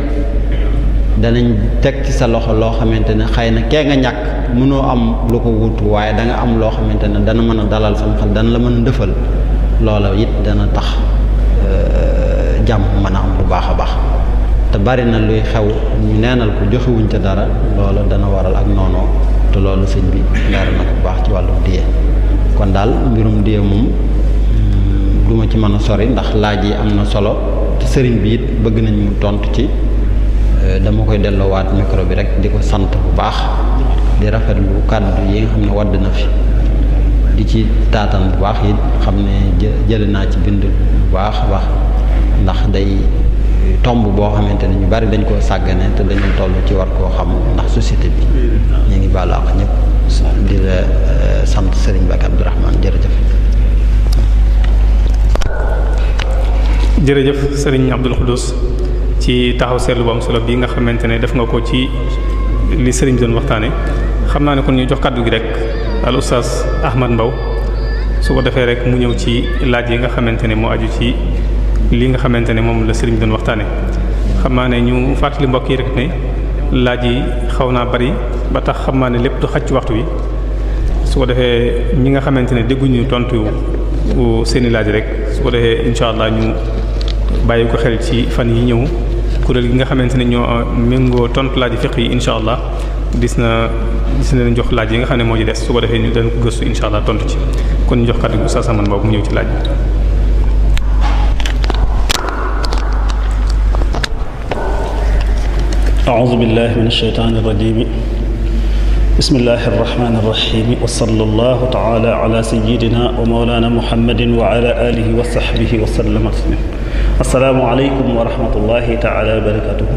danañ teg ci sa loxo loo xamante ne xëy na kee nga ñàkk mënoo am lu ko wutu waaye da nga am loo xamante ne dana mën a dalal sama xel dana la mën a ndëfal loola it dana tax jàmm mën a am bu baax a baax te bari na luy xew ñu neenal ko joxewuñ ca dara loola dana waral ak noonoo te loolu sëñ bi leer na ko bu baax ci wàllu diye kon daal mbirum diye moom duma ci mën a sori ndax laaj yi am na solo te sëriñ bi it bëgg nañ mu tontu ci dama koy delloowaat micro bi rek di ko sant bu baax di rafetlu kàddu yi nga xam ne wadd na fi di ci taatan bu baax it xam ne jële naa ci bind bu baax a baax ndax day tomb boo xamante ne ñu bari dañ koo sàggane te dañu toll ci war koo xam ndax société bi ñu ngi baalu àq ñëpp di la sant Serigne Mbacké Abdourahmane jërëjëf Serigne Abdoul Khoudous ci taxaw seetlu bu am solo bii nga xamante ne def nga ko ci li Serigne doon waxtaane xam naa ne kon ñu jox kàddu gi rek al oustaz Ahmad Mbaw su ko defee rek mu ñëw ci laaj yi nga xamante ne moo aju ci li nga xamante ne moom la Serigne doon waxtaane xam naa ne ñu fàttali mbokk yi rek ne laaj yi xaw naa bari ba tax xam naa ne lépp du xaj ci waxtu wi su ko defee ñi nga xamante ne dégguñu tontu seeni laaj rek su ko defee incha allah ñu bàyyi ko xel ci fan yi ñëw kuréel gi nga xamante ne ñoo méngoo tontu laaj fiqh yi incha allah dis na leen jox laaj yi nga xam ne moo ci des su ko defee ñu dañ ko gëstu incha allah tontu ci kon ñu jox kàddu gi Oustaz Ahmad Mbaw mu ñëw ci laaj bi. a'uuzu billahi minash shaytaanir rajiim bismillahir rahmaanir rahiim wa sallallahu ta'ala ala sayyidina wa mawlana muhammadin wa ala alihi wa sahbihi wa sallama tasliman assalaamu aleykum wa rahmatullahi ta'ala wa barakatuh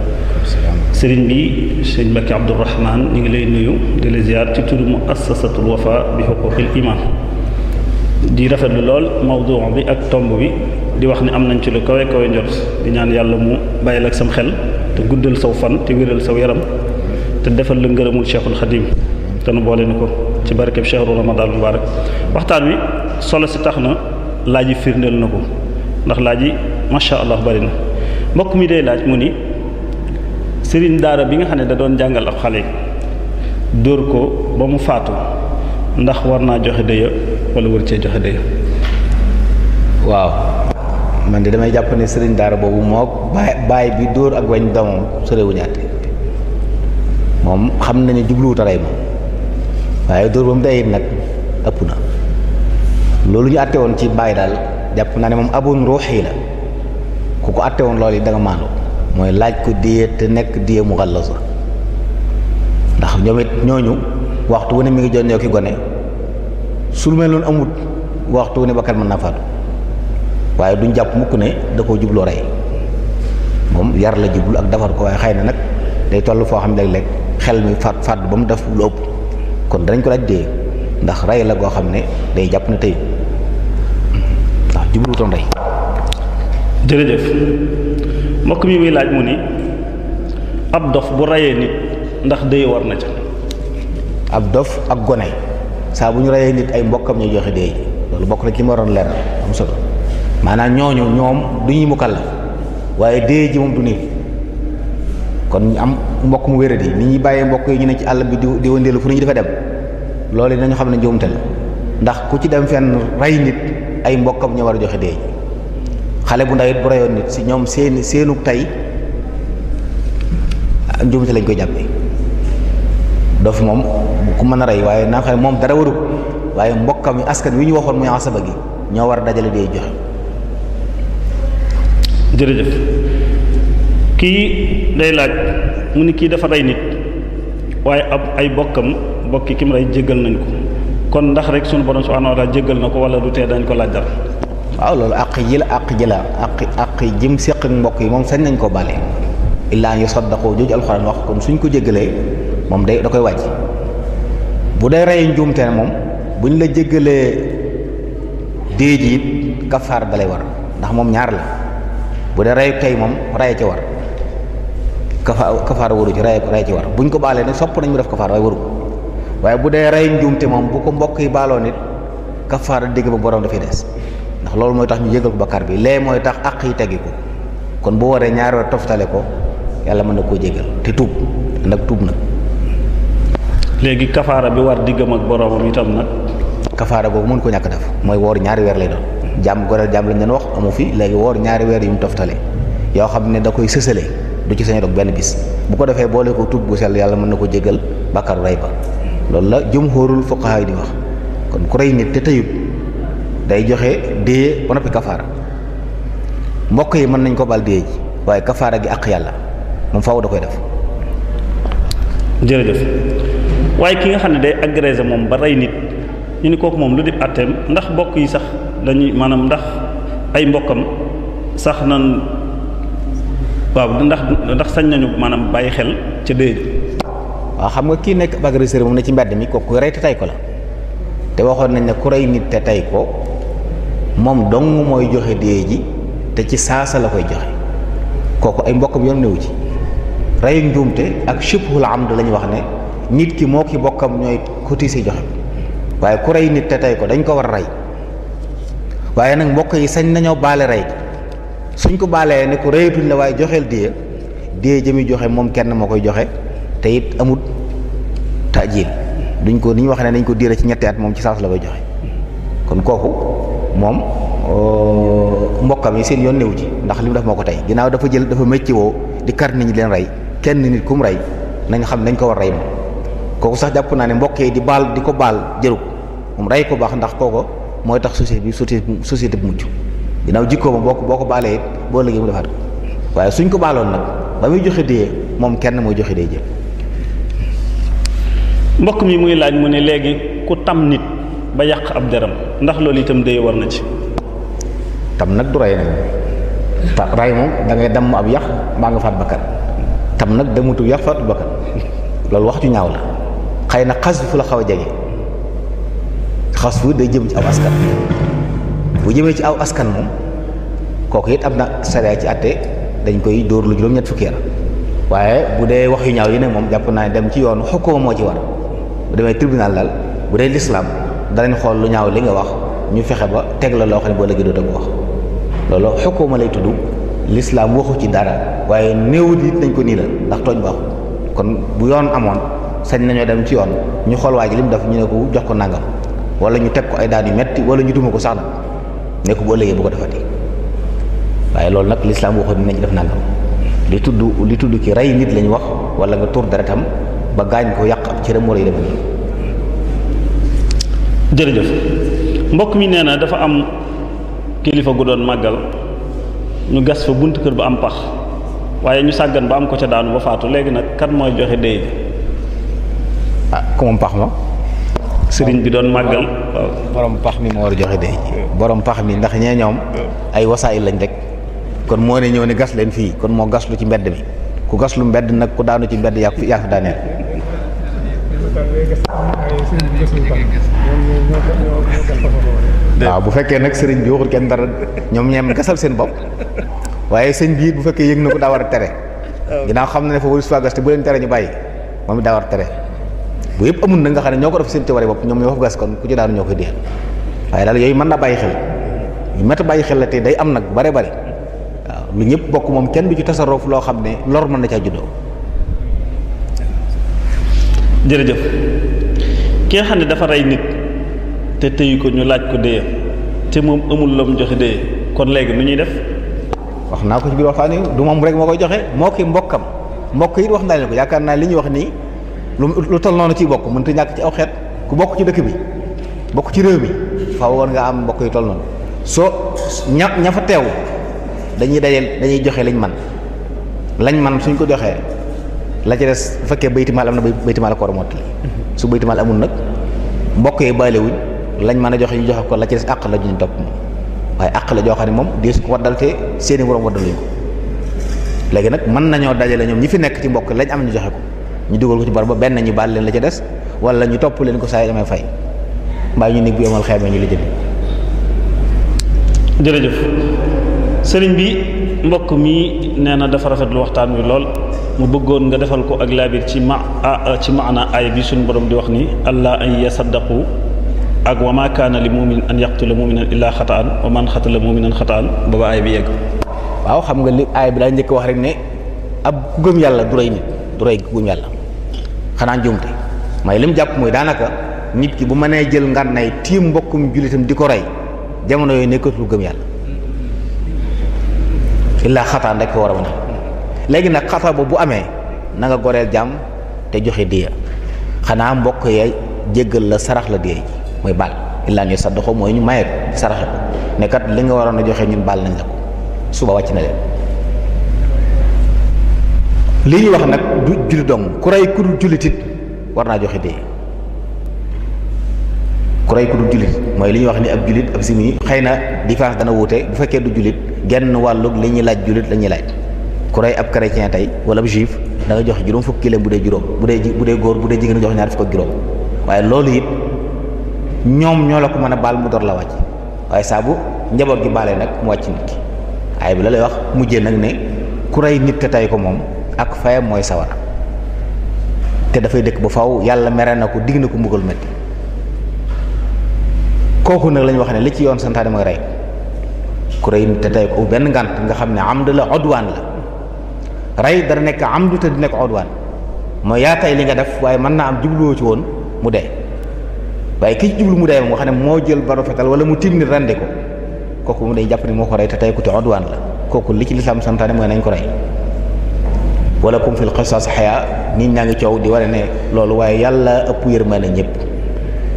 sëriñ bi sëriñ Mbacké Abdourahmane ñu ngi lay nuyu di la ziyaar ci turu muassasatul wafa bi huquqil iman di rafetlu lool mawdu bi ak tomb bi di wax ni am nañ ci lu kawe kawe njot di ñaan yàlla mu bàyyil ak sam xel te guddal saw fan te wéral saw yaram te defal la ngërëmul Cheikhul Khadim te nu boole ni ko ci barkeb Cheikhul Ramadan mubarak waxtaan wi solo si tax na laaj yi firndeel na ko ndax laaj yi macha allah bari na mbokk mi day laaj mu ni sëriñ daara bi nga xam ne da doon jàngal ab xale dóor ko ba mu faatu ndax war naa joxe dëya wala war cee joxe dëya. waaw man de damay jàpp ne sëriñ daara boobu moo baay bi dóor ak wañ doomam sorewuñu àtte moom xam nañu jubluwut a rey moom waaye dóor ba mu dee it nag ëpp na loolu ñu àtte woon ci baay daal jàpp naa ne moom abun ruuxi la ku ko àtte woon loolu yi da nga maandu mooy laaj ko diye te nekk diye mu xallasa ndax ñoom it ñooñu waxtu wu ne mi ngi jot ñoo ki gone su lu mel noonu amut waxtu wu ne bakkan mën naa faatu waaye duñ jàpp mukk ne da koo jubloo rey moom yar la jublu ak defar ko waaye xëy na nag day toll foo xam ne léeg-léeg xel mi faat ba mu def lu ëpp kon danañ ko laaj dee ndax rey la goo xam ne day jàpp ne tey ndax jubluutoon rey. jërëjëf mbokk mi muy laaj mu ni ab dof bu reyee nit ndax dee war na ca. ab dof ak gone saa bu ñu reyee nit ay mbokkam ñuy joxe dee loolu bokk na ci ma waroon leeral am solo maanaam ñooñu ñoom du ñuy mukallaf waaye dee ji moom du nit kon ñu am mbokk mu wéradi ni ñuy bàyyee mbokk yi ñu ne ci àll bi di wëndeelu fu ñu dafa dem loolu nañu xam ne njuumte la ndax ku ci dem fenn rey nit ay mbokkam ñu war a joxe dee xale bu ndaw it bu reyoon nit si ñoom seenu tey njuumte lañ koy jàppee dof moom ku mën a rey waaye naa xam ne moom dara waru waaye mbokkam yi askan wi ñu waxoon muy asaba gi ñoo war a dajale dee joxe. jërëjëf kii day laaj mu ni kii dafa rey nit waaye ay bokki ki mu rey jéggal nañ ko kon ndax rek sunu borom subhanahu wa ta'ala jéggal na ko wala du tee dañ ko laaj dara. waaw loolu àq ji la àq jëm séq ak mbokk yi moom sañ nañ ko bale illaa an yusaddaqu jooju alxuraan wax kon suñ ko jéggalee moom da koy wàcc bu dee rey njuumte ne moom buñ la jéggalee dee ji it kafaar dalay war ndax moom ñaar la bu dee rey tey moom rey ci war kafaar waru ci rey ci war buñ ko baalee ne sopp nañ mu def kafaar waaye waru waaye bu dee rey njuumte moom bu ko mbokk yi baaloo nit kafaar digg ba borom dafay des ndax loolu mooy tax ñu jégal ko bakkaar bi lee mooy tax àq yi teggi ko kon bu waree ñaari weer toftale ko yàlla mën na koo jégal te tuub nag tuub nag. léegi kafaara bi war diggam ak boromam itam nag. kafaara boobu mën ko ñàkk def mooy woor ñaari weer lay doon jàmm goreel jàmm lañ doon wax amu fi léegi woor ñaari weer yu mu toftale yoo xam ne da koy sësale du ci sañ dog benn bis bu ko defee boole ko tuub bu sell yàlla mën na ko jégal bakkaaru rey ba loolu la jumhurul fuqaha yi di wax kon ku rey nit te tëyut day joxe dee ba noppi kafaara mbokk yi mën nañ ko bal dee ji waaye kafaara gi àq yàlla moom faaw da koy def. jërëjëf waaye ki nga xam ne day agressé moom ba rey nit ñu ni kooku moom lu di atteem ndax mbokk yi sax dañuy maanaam ndax ay mbokkam sax nan waaw ndax sañ nañu maanaam bàyyi xel ca dee ji. waaw xam nga kii nekk ab agresseur moom ne ci mbedd mi kooku rey te tey ko la te waxoon nañ ne ku rey nit te tey ko moom dong mooy joxe dee ji te ci saasa la koy joxe kooku ay mbokkam yoon newu ci reyu njuumte ak shibhul amd la ñu wax ne nit ki moo ki bokkam ñooy cotiser joxe waaye ku rey nit te tey ko dañ ko war a rey waaye nag mbokk yi sañ nañoo baale rey suñ ko baalee ne ku reyatuñ la waaye joxeel dee jëmi joxe moom kenn moo koy joxe te it amut taajil duñ ko ni ñu wax ne dañ ko diire ci ñetti at moom ci saas la koy joxe kon kooku moom mbokkam yi seen yoon newu ci ndax li mu def moo ko tey ginnaaw dafa métti woo di kar nit ñi leen rey kenn nit ku mu rey nañ xam nañ ko war rey moom kooku sax jàpp naa ne mbokk yi di ko baal jëru moom rey ko baax ndax kooko mooy tax société bi mucc ginnaaw jikkoo ma boo ko baalee it boo léegi mu defaat ko waaye suñ ko baaloon nag ba muy joxe dee moom kenn mooy joxe dee jël. mbokk mi muy laaj mu ne léegi ku tam nit ba yàq ab deram ndax loolu itam dee war na ci. tam nag du rey nag rey moom da ngay damm ab yàq mbaa nga faat bakkan tam nag damutu yàq faatu bakkan loolu wax ju ñaaw la xëy na xas fu la xaw a jege xas fu day jëm ci aw askan bu jëmee ci aw askan moom kooku it am na sariya ci àtte dañ koy dóor lu juróom-ñett fukki yar waaye bu dee wax yu ñaaw yi ne moom jàpp naa ne dem ci yoonu xukuma moo ci war bu demee tribunal daal bu dee lislaam danañ xool lu ñaaw li nga wax ñu fexe ba teg la loo xam ne boo léegi dootoo ko wax loolu xukuma lay tudd lislaam waxu ci dara waaye néew it nañ ko nii la ndax tooñ baaxul kon bu yoon amoon sañ nañoo dem ci yoon ñu xool waa ji li mu def ñu ne ko jox ko nangam wala ñu teg ko ay daan yu metti wala ñu duma ko sax nag ne ko boo léegi bu ko defati waaye loolu nag lislaam waxu ni nañ ci def nangam li tudd ki rey nit lañ wax wala nga tur deretam ba gaañ ko yàq ab cëram wala yu demee nii. jërëjëf mbokk mi nee na dafa am kilifa gu doon màggal ñu gas fa buntu kër ba am pax waaye ñu sàggan ba am ko ca daanu ba faatu léegi nag kan mooy joxe déy ku moom pax ma sëriñ bi doon màggal waaw borom pax mi moo war a joxe déy borom pax mi ndax ñee ñoom ay wasaayil lañ rek kon moo ne ñëw ne gas leen fii kon moo gas lu ci mbedd mi ku gas lu mbedd nag ku daanu ci mbedd yaa fi daaneel waaw bu fekkee nag sëriñ bi waxul kenn dara ñoom ñeem gasal seen bopp waaye sëñ bi bu fekkee yëg na ko daa war a tere ginnaaw xam na ne foofu su gas te bu leen tere ñu bàyyi moom it daa war a tere bu yëpp amul na nga xam ne ñoo ko def seen teewari bopp ñoom ñoo fa gas kon ku ci daanu ñoo koy dee waaye daal yooyu mën naa bàyyi xel yu métti bàyyi xel la te day am nag bare bari waaw lu ñëpp bokk moom kenn du ci tasaroof loo xam ne lor mën na caa juddoo. jërëjëf ki nga xam ne dafa rey nit te tëyu ko ñu laaj ko dee te moom amul la mu joxe dee kon léegi nu ñuy def. wax naa ko ci biir waxtaan yi du moom rek moo koy joxe moo ki mbokkam mbokk yi wax naa leen ko yaakaar naa li ñuy wax nii lu toll noonu ciy bokk mënut a ñàkk ci aw xeet ku bokk ci dëkk bi bokk ci réew mi faaw war nga am mbokk yu toll noonu soo ña fa teew dañuy joxe lañ man suñ ko joxee la ci des bu fekkee baytimaal am na baytimaal ko war a mottali su baytimaal amul nag mbokk yi baalewuñ lañ mën a joxe ñu joxe ko la ci des àq la ñu topp moom waaye àq la joo xam ne moom deesu ko waddal te seeni borom waddaluñ ko léegi nag mën nañoo dajale ñoom ñi fi nekk ci mbokk lañ am ñu joxe ko ñu dugal ko ci bar ba benn ñu baal leen la ca des wala ñu topp leen ko saa yi damay fay mbaa ñu nekk bu yomal xeemee ñu la jënd. jërëjëf sëriñ bi mbokk mi nee na dafa rafetlu waxtaan wi lool mu bëggoon nga defal ko ak laabir ci maana aaya bi suñu borom di wax ni allah an yasaddaqu ak wa ma kaana li mumin an yaqtula muminan illa xataan wa man xatala muminan xataan booba aaya bi yegg. waaw xam nga li aaya bi daa njëkk wax rek ne ab ku gëm yàlla du rey nit du rey ku gëm yàlla xanaa njuumte mooy li mu jàpp mooy daanaka nit ki bu mënee jël ngànnaay tiim mbokkum jullitam di ko rey jamono yooyu nekkatul gëm yàlla illaa xataan rek ko war a mën a léegi nag xata boobu bu amee na nga goreel jàmm te joxe diya xanaa mbokk ya jéggal la sarax la diya ji mooy baal illaa ñu saddoxo mooy ñu maye ko saraxe ko ne kat li nga waroon a joxe ñun baal nañ la ko suba wàcc na leen li ñuy wax nag du jullit dong ku rey ku dul jullit it war naa joxe diya ku rey ku dul jullit mooy li ñuy wax ni ab jullit ab simi xëy na différence dana wuute bu fekkee du jullit genn wàllug li ñuy laaj jullit la ñuy laaj ku rey ab chrétien tey wala ab juif da nga joxe juróom fukki kiléem bu dee juróom bu dee góor bu dee jigéen jox ñaar fukk ak juróom waaye loolu it ñoom ñoo la ko mën a baal mu door la wàcc waaye saa bu njaboot gi baalee nag mu wàcc nit ki ay bi la lay wax mujjee nag ne ku rey nit te tey ko moom ak fayam mooy sawara te dafay dëkk ba faw yàlla mere na ko digg na ko mbugal metti kooku nag la ñu wax ne li ci yoon santaane mooy rey ku rey nit te tey ko benn ngànt nga xam ne amd la odwaan la rey dara nekk amdu te di nekk odwaan mooy yaa tay li nga def waaye mën naa am jubluwoo ci woon mu dee waaye ki ci jublu mu dee moom nga xam ne moo jël baro fetal wala mu tiim nit rendi ko kooku mu day jàpp ni moo ko rey te tey ko te odwaan la kooku li ci lislaam santaane mooy nañ ko rey wala kum fil qisas xayaa nit ñaa ngi coow di wane ne loolu waaye yàlla ëpp yërmande ñëpp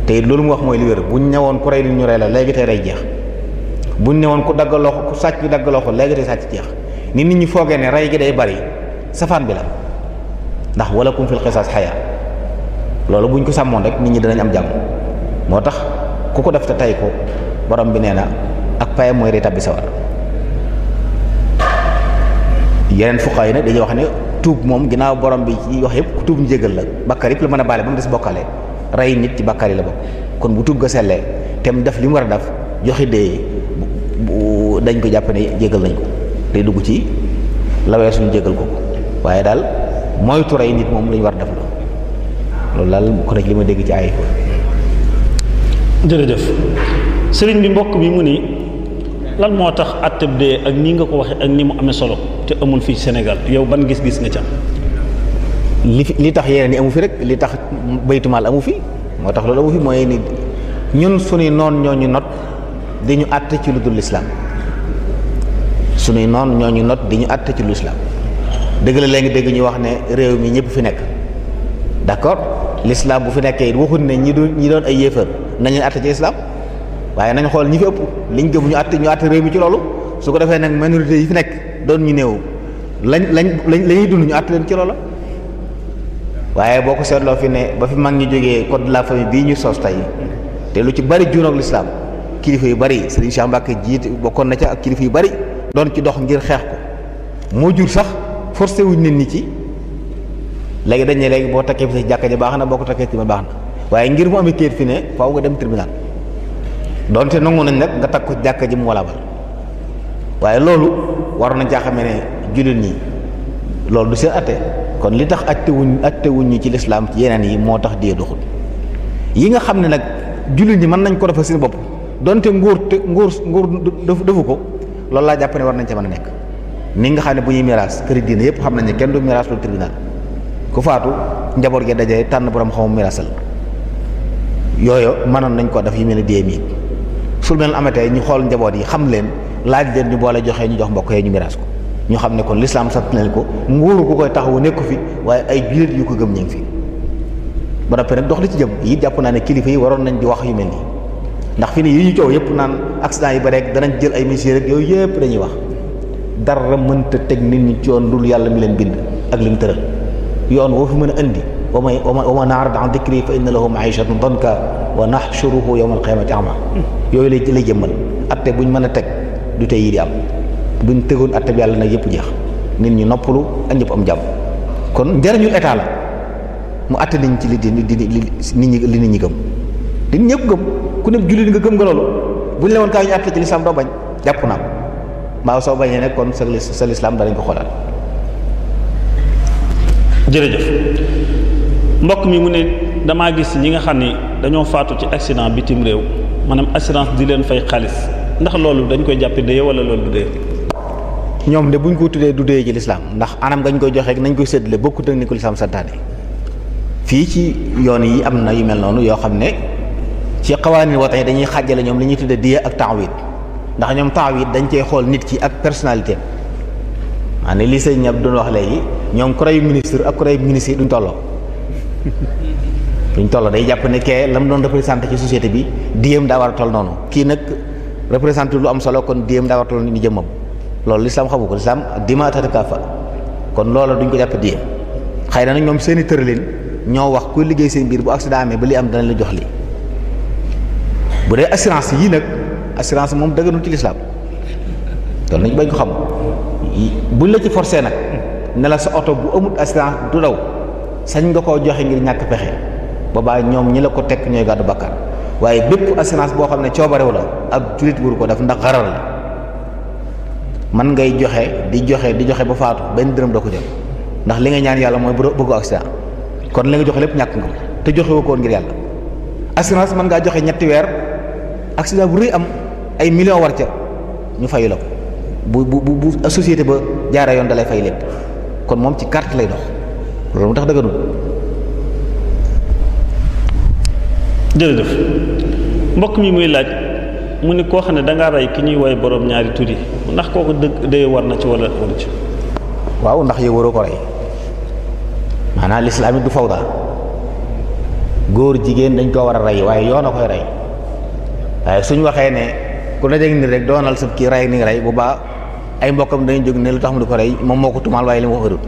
te it loolu mu wax mooy li wér buñ ñëwoon ku rey nit ñu rey la léegi tey rey jeex buñ ñëwoon ku dagg loxo ku sàcc dagg loxo léegi tey sàcc jeex nit ñi foogee ne rey gi day bari safaan bi la ndax wala kum fil qisas xayaa loolu buñ ko sàmmoon rek nit ñi danañ am jàmm moo tax ku ko def te tey ko borom bi nee na ak payam mooy day tabbi sawar yeneen fuqaa yi nag dañuy wax ne tuub moom ginnaaw borom bi ci wax yëpp ku tuub ñu jégal la bakkar yëpp la mën a baale ba mu des bokkale rey nit ci bakkar yi la bokk kon bu tuub ga sellee te mu def li mu war a def joxe dee dañ ko jàpp ne jégal nañ ko day dugg ci lawee suñu jégal ko waaye daal moytu rey nit moom lañu war a def loolu daal ko nekk li ma dégg ci ay jërëjëf sëriñ bi mbokk bi mu ni lan moo tax atteb dee ak nii nga ko waxee ak ni mu amee solo te amul fii Sénégal yow ban gis-gis nga ci am. li tax yeneen yi amu fi rek li tax baytumaal amu fi moo tax loolu amu fi mooy ni ñun suñuy noon ñoo ñu not di ñu àtte ci lu dul lislaam suñuy noon ñoo ñu not di ñu àtte ci lu lislaam dëgg la léegi dégg ñu wax ne réew mi ñëpp fi nekk d'accord lislaam bu fi nekkee it waxut ne ñi doon ay yéefar nañ leen àtte ci lislaam waaye nañ xool ñi fi ëpp liñ gëm ñu àtte réew mi ci loolu su ko defee nag minorité yi fi nekk doon ñu néew lañuy dund ñu àtte leen ci loolu waaye boo ko seetloo fi ne ba fi mag ñi jógee code de la famille bii ñu sos tey te lu ci bari juunoog lislaam kilifa yu bari Serigne Cheikh Mbacke jiite bokkoon na ca ak kilifa yu bari doon ci dox ngir xeex ko moo jur sax forcé wuñ nit ñi ci léegi dañ ne léegi boo takkee fi sa jàkka ja baax na boo ko takkee ci ma baax na waaye ngir mu amee kayit fi ne faaw nga dem tribunal donte nangu nañ nag nga takk ko jàkka ji mu wala bal waaye loolu war nañ caa xamee ne jullit ñi loolu du seen atte kon li tax attewuñ ñi ci lislaam ci yeneen yi moo tax dee doxul yi nga xam ne nag jullit ñi mën nañ ko defal seen bopp donte nguur defu ko loolu laa jàpp ne war nañ ca mën a nekk ni nga xam ne bu ñuy miraas këri diine yëpp xam nañ ne kenn du miraas lu tribunal ku faatu njaboot gi dajee tànn borom xamu miraasal yooyu mënoon nañ ko def yu mel ne dee mi sul mel amatee ñu xool njaboot yi xam leen laaj leen ñu boole joxee ñu jox mbokk yi ñu miraas ko ñu xam ne kon lislaam sant nañ ko nguuru ku koy taxawu nekku fi waaye ay jullit yu ko gëm ñu ngi fi ba noppi nag dox li ci jëm yi jàpp naa ne kilifa yi waroon nañ di wax yu mel nii ndax fi ne yi ñu coow yëpp naan accident yi ba rek danañ jël ay mesures rek yooyu yëpp dañuy wax dara mënta teg nit ñi ci yoon dul yàlla mi leen bind ak li mu tëral yoon woo fi mën a indi wa man a'rada an dhikri fa inna lahu ma'ishatan danka wa nahshuruhu yawma al-qiyamati a'ma yooyu lay jëmmal atte buñ mën a teg du tey yi di am buñ tegoon atte bi yàlla nag yëpp jeex nit ñi noppalu ak ñëpp am jàmm kon njariñul état la mu atte niñ ci li nit ñi gëm li ñëpp gëm ku ne jullit nga gëm nga loolu buñ la woon kaa ñu atte ci lislaam doo bañ jàpp naa ko mbaa soo bañee nag kon sa lislaam danañ ko xoolaat. jërëjëf mbokk mi mu ne damaa gis ñi nga xam ni dañoo faatu ci accident bitim réew maanaam assurance di leen fay xaalis ndax loolu dañ koy jàppe dee wala loolu du dee. ñoom de buñ ko tuddee du dee ci lislaam ndax anam ngañ koy joxee nañ koy séddale bokkut ak ni ko lislaam santaane fii ci yoon yi am na yu mel noonu yoo xam ne ci xawaani wata yi dañuy xàjjale ñoom li ñuy tuddee diya ak ta'wid ndax ñoom ta'wid dañ cey xool nit ki ak personnalité maanaam li sëñ ñab doon wax léegi ñoom ku rey ministre ak ku rey ministre yi duñ tolloo day jàpp ne kee la mu doon représenté ci société bi diyam daa war a toll noonu kii nag représenté lu am solo kon diyam daa war a toll ni jëmmam loolu lislaam xamu ko lislaam dima tatakafa kon loola duñ ko jàpp diye xëy na nag ñoom seeni tëralin ñoo wax kuy liggéey seen biir bu accident amee ba li am danañ la jox lii bu dee assurance yii nag assurance moom dëgganul ci lislaam loolu nañ bañ ko xam buñ la ci forcé nag ne la sa oto bu amul assurance du daw sañ nga koo joxe ngir ñàkk pexe boobaa ñoom ñi la ko teg ñooy gàddu bakkaar waaye bépp assurance boo xam ne coobarew la ak jullit waru ko def ndax xarar la man ngay di joxe ba faatu benn dërëm doo ko jël ndax li nga ñaan yàlla mooy bëggu accident kon li nga joxe lépp ñàkk nga te joxe woo ko woon ngir yàlla assurance mën ngaa joxe ñetti weer accident bu rëy am ay millions war ca ñu fayu la ko bu société ba jaaree yoon dalay fay lépp kon moom ci carte lay dox loolu mu tax dëgganul. jërëjëf mbokk mi muy laaj mu ni koo xam ne dangaa rey ki ñuy woy borom ñaari tur yi ndax kooku dee war na ci wala waru ci. waaw ndax yow waroo ko rey maanaam lislaam it du fawda góor jigéen dañ koo war a rey waaye yoon a koy rey waaye suñ waxee ne ku la jeg ni rek doonal sa kii rey ni nga rey bu baax ay mbokkam dañuy jóg ne lu tax mu di ko rey moom moo ko tumaal waaye li mu wax wérut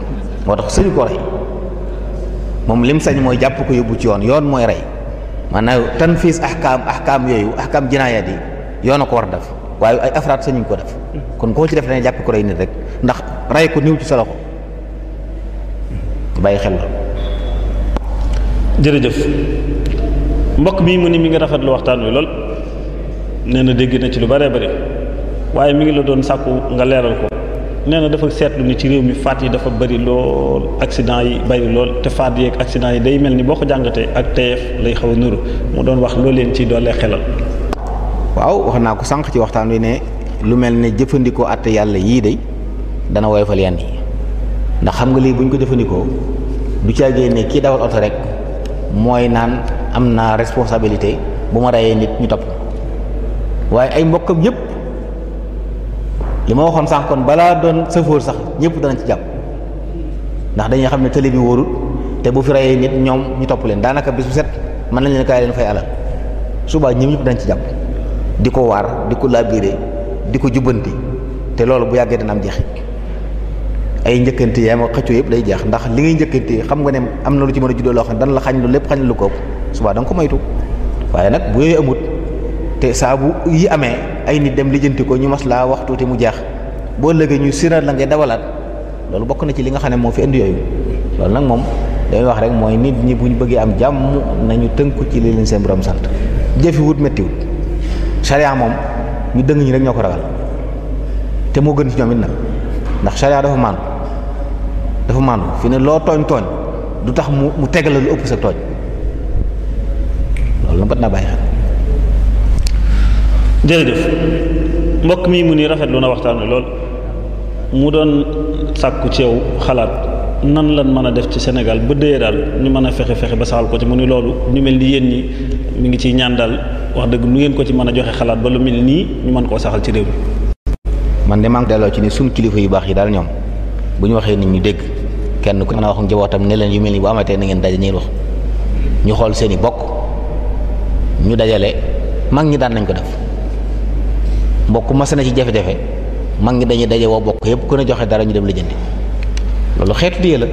moo tax suñu ko rey moom lim sañ mooy jàpp ko yóbbu ci yoon mooy rey maanaam tanfiis ahkaam yooyu ahkaam jinaayaat yi yoon a ko war a def waaye ay afraad sañuñ ko def kon koo ci def dañuy jàpp ko rey nit rek ndax rey ko niw ci sa loxo bàyyi xel la. jërëjëf mbokk mi mu ni mi ngi rafetlu waxtaan wi lool nee na dégg na ci lu bëree bëri waaye mi ngi la doon sàkku nga leeral ko nee na dafa seetlu ni ci réew mi faat yi dafa bëri lool accident yi bëri lool te faat yi ak accident yi day mel ni boo ko jàngatee ak teyeef lay xaw a nuru mu doon wax loo leen ci doolee xelal. waaw wax naa ko sànq ci waxtaan wi ne lu mel ne jëfandikoo àtte yàlla yii de dana woyofal yenn yi ndax xam nga lii bu ñu ko jëfandikoo du caagee ne kii dawal oto rek mooy naan am naa responsabilité bu ma reyee nit ñu topp waaye ay mbokkam yëpp li ma waxoon sànq kon balaa doon sëfoor sax ñëpp danañ ci jàpp ndax dañuy xam ne télé bi wóorul te bu fi reyee nit ñoom ñu topp leen daanaka bis bu set mën nañ leen kaay leen fay alal subaa ñëpp dañ ci jàpp di ko waar di ko labiré di ko jubbanti te loolu bu yàggee dana am jeexit ay njëkkante yaam ak xëccoo yëpp day jeex ndax li ngay njëkkante xam nga ne am na lu ci mën a juddoo loo xam ne dana la xañ lu lépp xañ lu ko subaa da nga ko moytu waaye nag bu yooyu amut te saa bu yi amee ay nit dem lijjanti ko ñu mas laa wax tuuti mu jeex boo lëgee ñu siral la ngay dawalaat loolu bokk na ci li nga xam ne moo fi indi yooyu loolu nag moom dañuy wax rek mooy nit ñi bu ñu bëggee am jàmm nañu tënku ci li leen seen borom sant jëfi wut méttiwut charia moom ñu dëng ñi rek ñoo ko ragal te moo gën ci ñoom it nag ndax charia dafa maandu fi ne loo tooñ du tax mu tegal la lu ëpp sa tooñ loolu mat naa bàyyi xel. jërëjëf mbokk mi mu ni rafetlu na waxtaan wi lool mu doon sàkku ci yow xalaat nan lan mën a def ci Sénégal ba dëyee daal ñu mën a fexe ba saxal ko ci mu ni loolu ñu mel ni yéen ñi mi ngi ciy ñaan daal wax dëgg nu ngeen ko ci mën a joxe xalaat ba lu mel nii ñu mën koo saxal ci réew mi. man de maa ngi delloo ci ni suñ kilifa yu baax yi daal ñoom bu ñu waxee nit ñu dégg kenn ku mën a wax njabootam ne leen yu mel ni bu amatee na ngeen daje ngeen wax ñu xool seen i bokk ñu dajale mag ñi daan nañ ko def mbokk mas na ci jafe-jafe mag ñi dañuy daje woo bokk yëpp ku ne joxe dara ñu dem lijjanti loolu xeetu diye la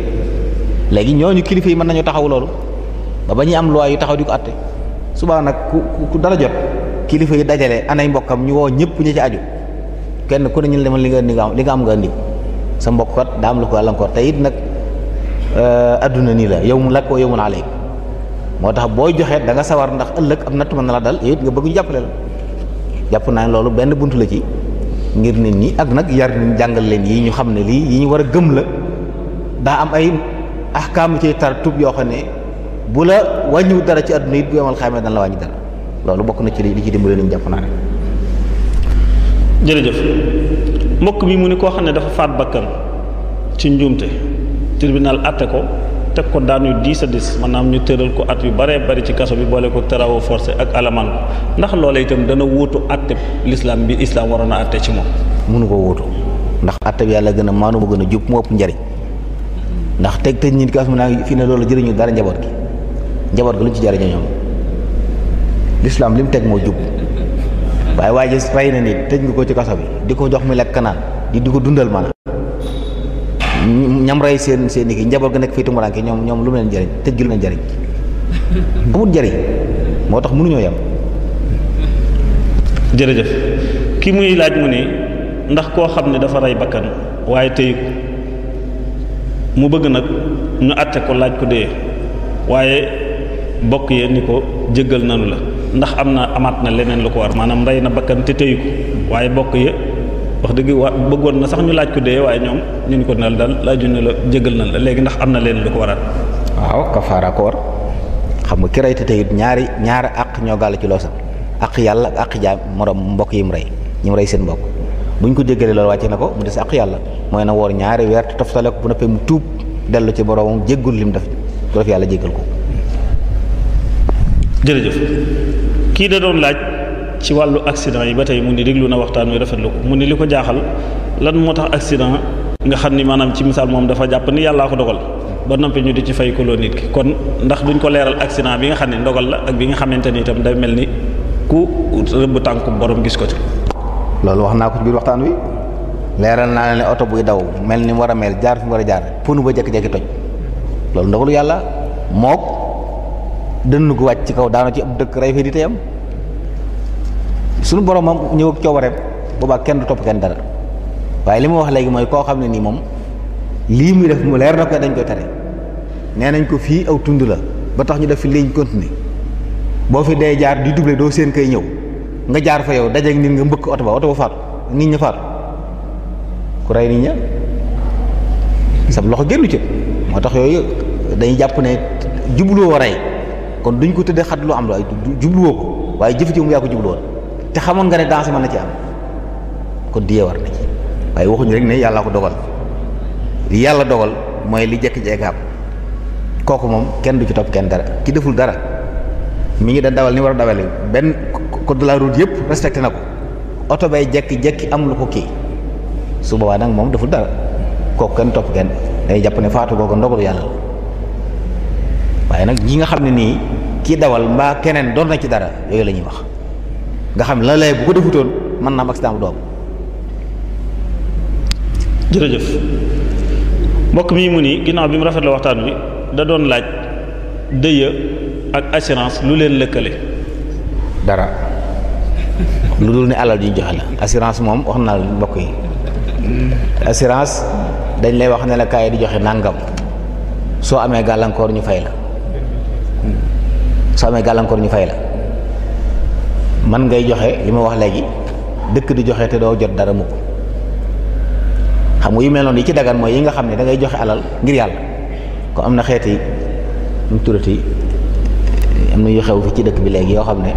léegi ñooñu kilifa yi mën nañu taxaw loolu ba ñuy am loi yu taxaw di ko àtte subaa nag ku dara jot kilifa yi dajale anay mbokkam ñu woo ñëpp ñi ci aju kenn ku ne ñu demal li nga am nga andi sa mbokk kat daa am lu ko àllankoor te it nag adduna nii la yow mu lakk yow mu naa léegi moo tax booy joxe da nga sawar ndax ëllëg am natt mën na la dal yow it nga bëgg ñu jàppale la jàpp naa ne loolu benn buntu la ci ngir nit ñi ak nag yar nit jàngal leen yi ñu xam ne lii yi ñu war a gëm la daa am ay ahkaam ci tar tub yoo xam ne bu la wàññiwut dara ci adduna it bu yomal xamee dana la wàññi dara loolu bokk na ci li ci dimbali nit ñi jàpp naa ne. jërëjëf mbokk mi mu ni koo xam ne dafa faat bakkan ci njuumte tribunal atte ko teg ko daan yu diis a diis maanaam ñu tëral ko at yu baree bari ci kaso bi boole ko travaux forcés ak alamaan ko ndax loola itam dana wóotu atte l'islam bi islam waroon a atte ci moom. mënu ko wóotu ndax atte bi yàlla gën a maanu mu gën a jub mu ëpp njariñ ndax tëj nit ki mu naa fii ne loolu jëriñu dara njaboot gi lu ñu ci jariñoo ñoom l'islam li mu teg moo jub waaye waa ji rey na nit tëj nga ko ci kaso bi di ko jox mu lekk naan di ko dundal maanaam ñam rey seen i kii njaboot ga nekk fii tumuraanke ñoom lu mu leen jëriñ tëj gi lu leen jëriñ amul jëriñ moo tax mënuñoo yem. jërëjëf ki muy laaj mu ni ndax koo xam ne dafa rey bakkan waaye tëyu ko mu bëgg nag ñu àtte ko laaj ko dee waaye bokk yee ni ko jéggal nanu la ndax amaat na leneen lu ko war maanaam rey na bakkan te tëyu ko waaye bokk ye wax dëgg bëggoon na sax ñu laaj ko dee waaye ñoom ñu ni ko nel daal laaju ne la jéggal na la léegi ndax am na leneen lu ko waraat. waaw kafaara ko war xam nga ki rey te tëyut ñaari àq ñoo gàll ci loosam àq yàlla ak àq jaam moroom mbokk yi mu rey ñi mu rey seen mbokk buñ ko jéggalee loolu wàcce na ko mu des àq yàlla mooy na woor ñaari weer te toftale ko bu noppee mu tuub dellu ci boroomam jéggul lim def bu def yàlla jéggal ko. jërëjëf kii da doon laaj ci wàllu accident yi ba tey mu ni déglu na waxtaan wi rafetlu ko mu ni li ko jaaxal lan moo tax accident nga xam ni maanaam ci misaal moom dafa jàpp ni yàllaa ko dogal ba noppi ñu di ci fay ko loo nit ki kon ndax duñ ko leeral accident bi nga xam ne ndogal la ak bi nga xamante ni itam day mel ni ku rëbb tànku borom gis ko ci. loolu wax naa ko ci biir waxtaan wi leeral naa ne oto buy daw mel ni mu war a mel jaar fi mu war a jaar punu ba jékki-jékki toj loolu ndogalu yàlla mook dënn gu wàcc ci kaw daano ci ab dëkk rey fii di tey am suñu borom moom ñëw ak coobareem boobaa kenn du topp kenn dara waaye li ma wax léegi mooy koo xam ne nii moom lii muy def mu leer na ko dañ koy tere nee nañ ko fii aw tund la ba tax ñu def fi ligne continue boo fi dee jaar di doublé doo seen kay ñëw nga jaar fa yow dajeeg nit nga mbëkk oto ba faatu nit ña faatu ku rey nit ña sab loxo génnu ci moo tax yooyu dañuy jàpp ne jubluwoo rey kon duñ ko tëddee xat lu am la ay jubluwoo ko waaye jëf ci mu yaa ko jubluwoon te xamoon nga ne danger mën na ci am kon diye war na ci waaye waxuñu rek ne yàlla ko dogal li yàlla dogal mooy li jekki-jekki am kooku moom kenn du ci topp kenn dara ki deful dara mi ngi da dawal ni war a dawale benn code de la route yëpp respecté na ko oto bay jekki-jekki am lu ko kii su boobaa nag moom deful dara kooku kenn topp kenn day jàpp ne faatu googu ndogalu yàlla la waaye nag ñi nga xam ne nii kii dawal mbaa keneen doon na ci dara yooyu la ñuy wax nga xam la lay bu ko defutoon mën naa am accident bu doom. jërëjëf mbokk mi mu nii ginnaaw bi mu rafet la waxtaan wi da doon laaj dëya ak assurance lu leen lëkkale. dara lu dul ne alal ju ñu joxe la assurance moom wax naa la mbokk yi assurance dañ lay wax ne la kaay di joxe nangam soo amee gàllankoor ñu fay la soo amee gàllankoor ñu fay la man ngay joxe li ma wax léegi dëkk di joxe te doo jot dara mukk xam nga yu mel noonu yi ci dagan mooy yi nga xam ne da ngay joxe alal ngir yàlla ko am na xeeti mu turati am na yu xew fi ci dëkk bi léegi yoo xam ne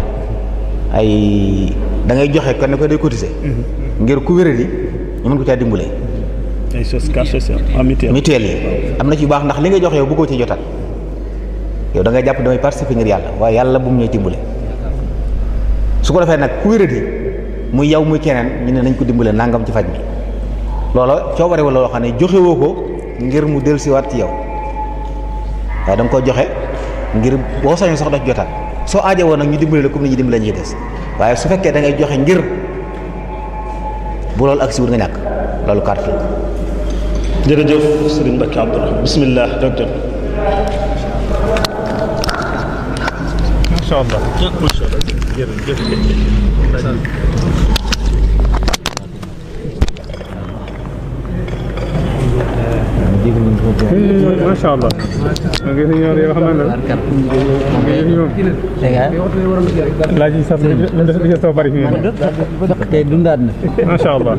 ay da ngay joxe kon ne ko day cotiser ngir ku wéradi ñu mën ko caa dimbale. ay mutuelle yi am na ci yu baax ndax li nga joxe yow bëggoo ci jotal yow da ngay jàpp damay participer ngir yàlla waaye yàlla bu mu ñuy dimbale su ko defee nag ku wéradi muy yow muy keneen ñu ne nañ ko dimbale nangam ci faj mi loola coobare wala loo xam ne joxewoo ko ngir mu dellusiwaat ci yow waaye da nga ko joxe ngir boo sañoon sax doo ci jotaat soo aajowoo nag ñu dimbale la comme ni ñu dimbale ñuy des waaye su fekkee da ngay joxe ngir bu loolu ak si wut nga ñàkk loolu carte la. jërëjëf Serigne Mbacké Abdourahmane bismillah docteur. macha allah jërëjëf. macha allah. ngeen ñëw yoo xam ne laaj yi sax dafa soo bari fi. tey dundaat na. macha allah.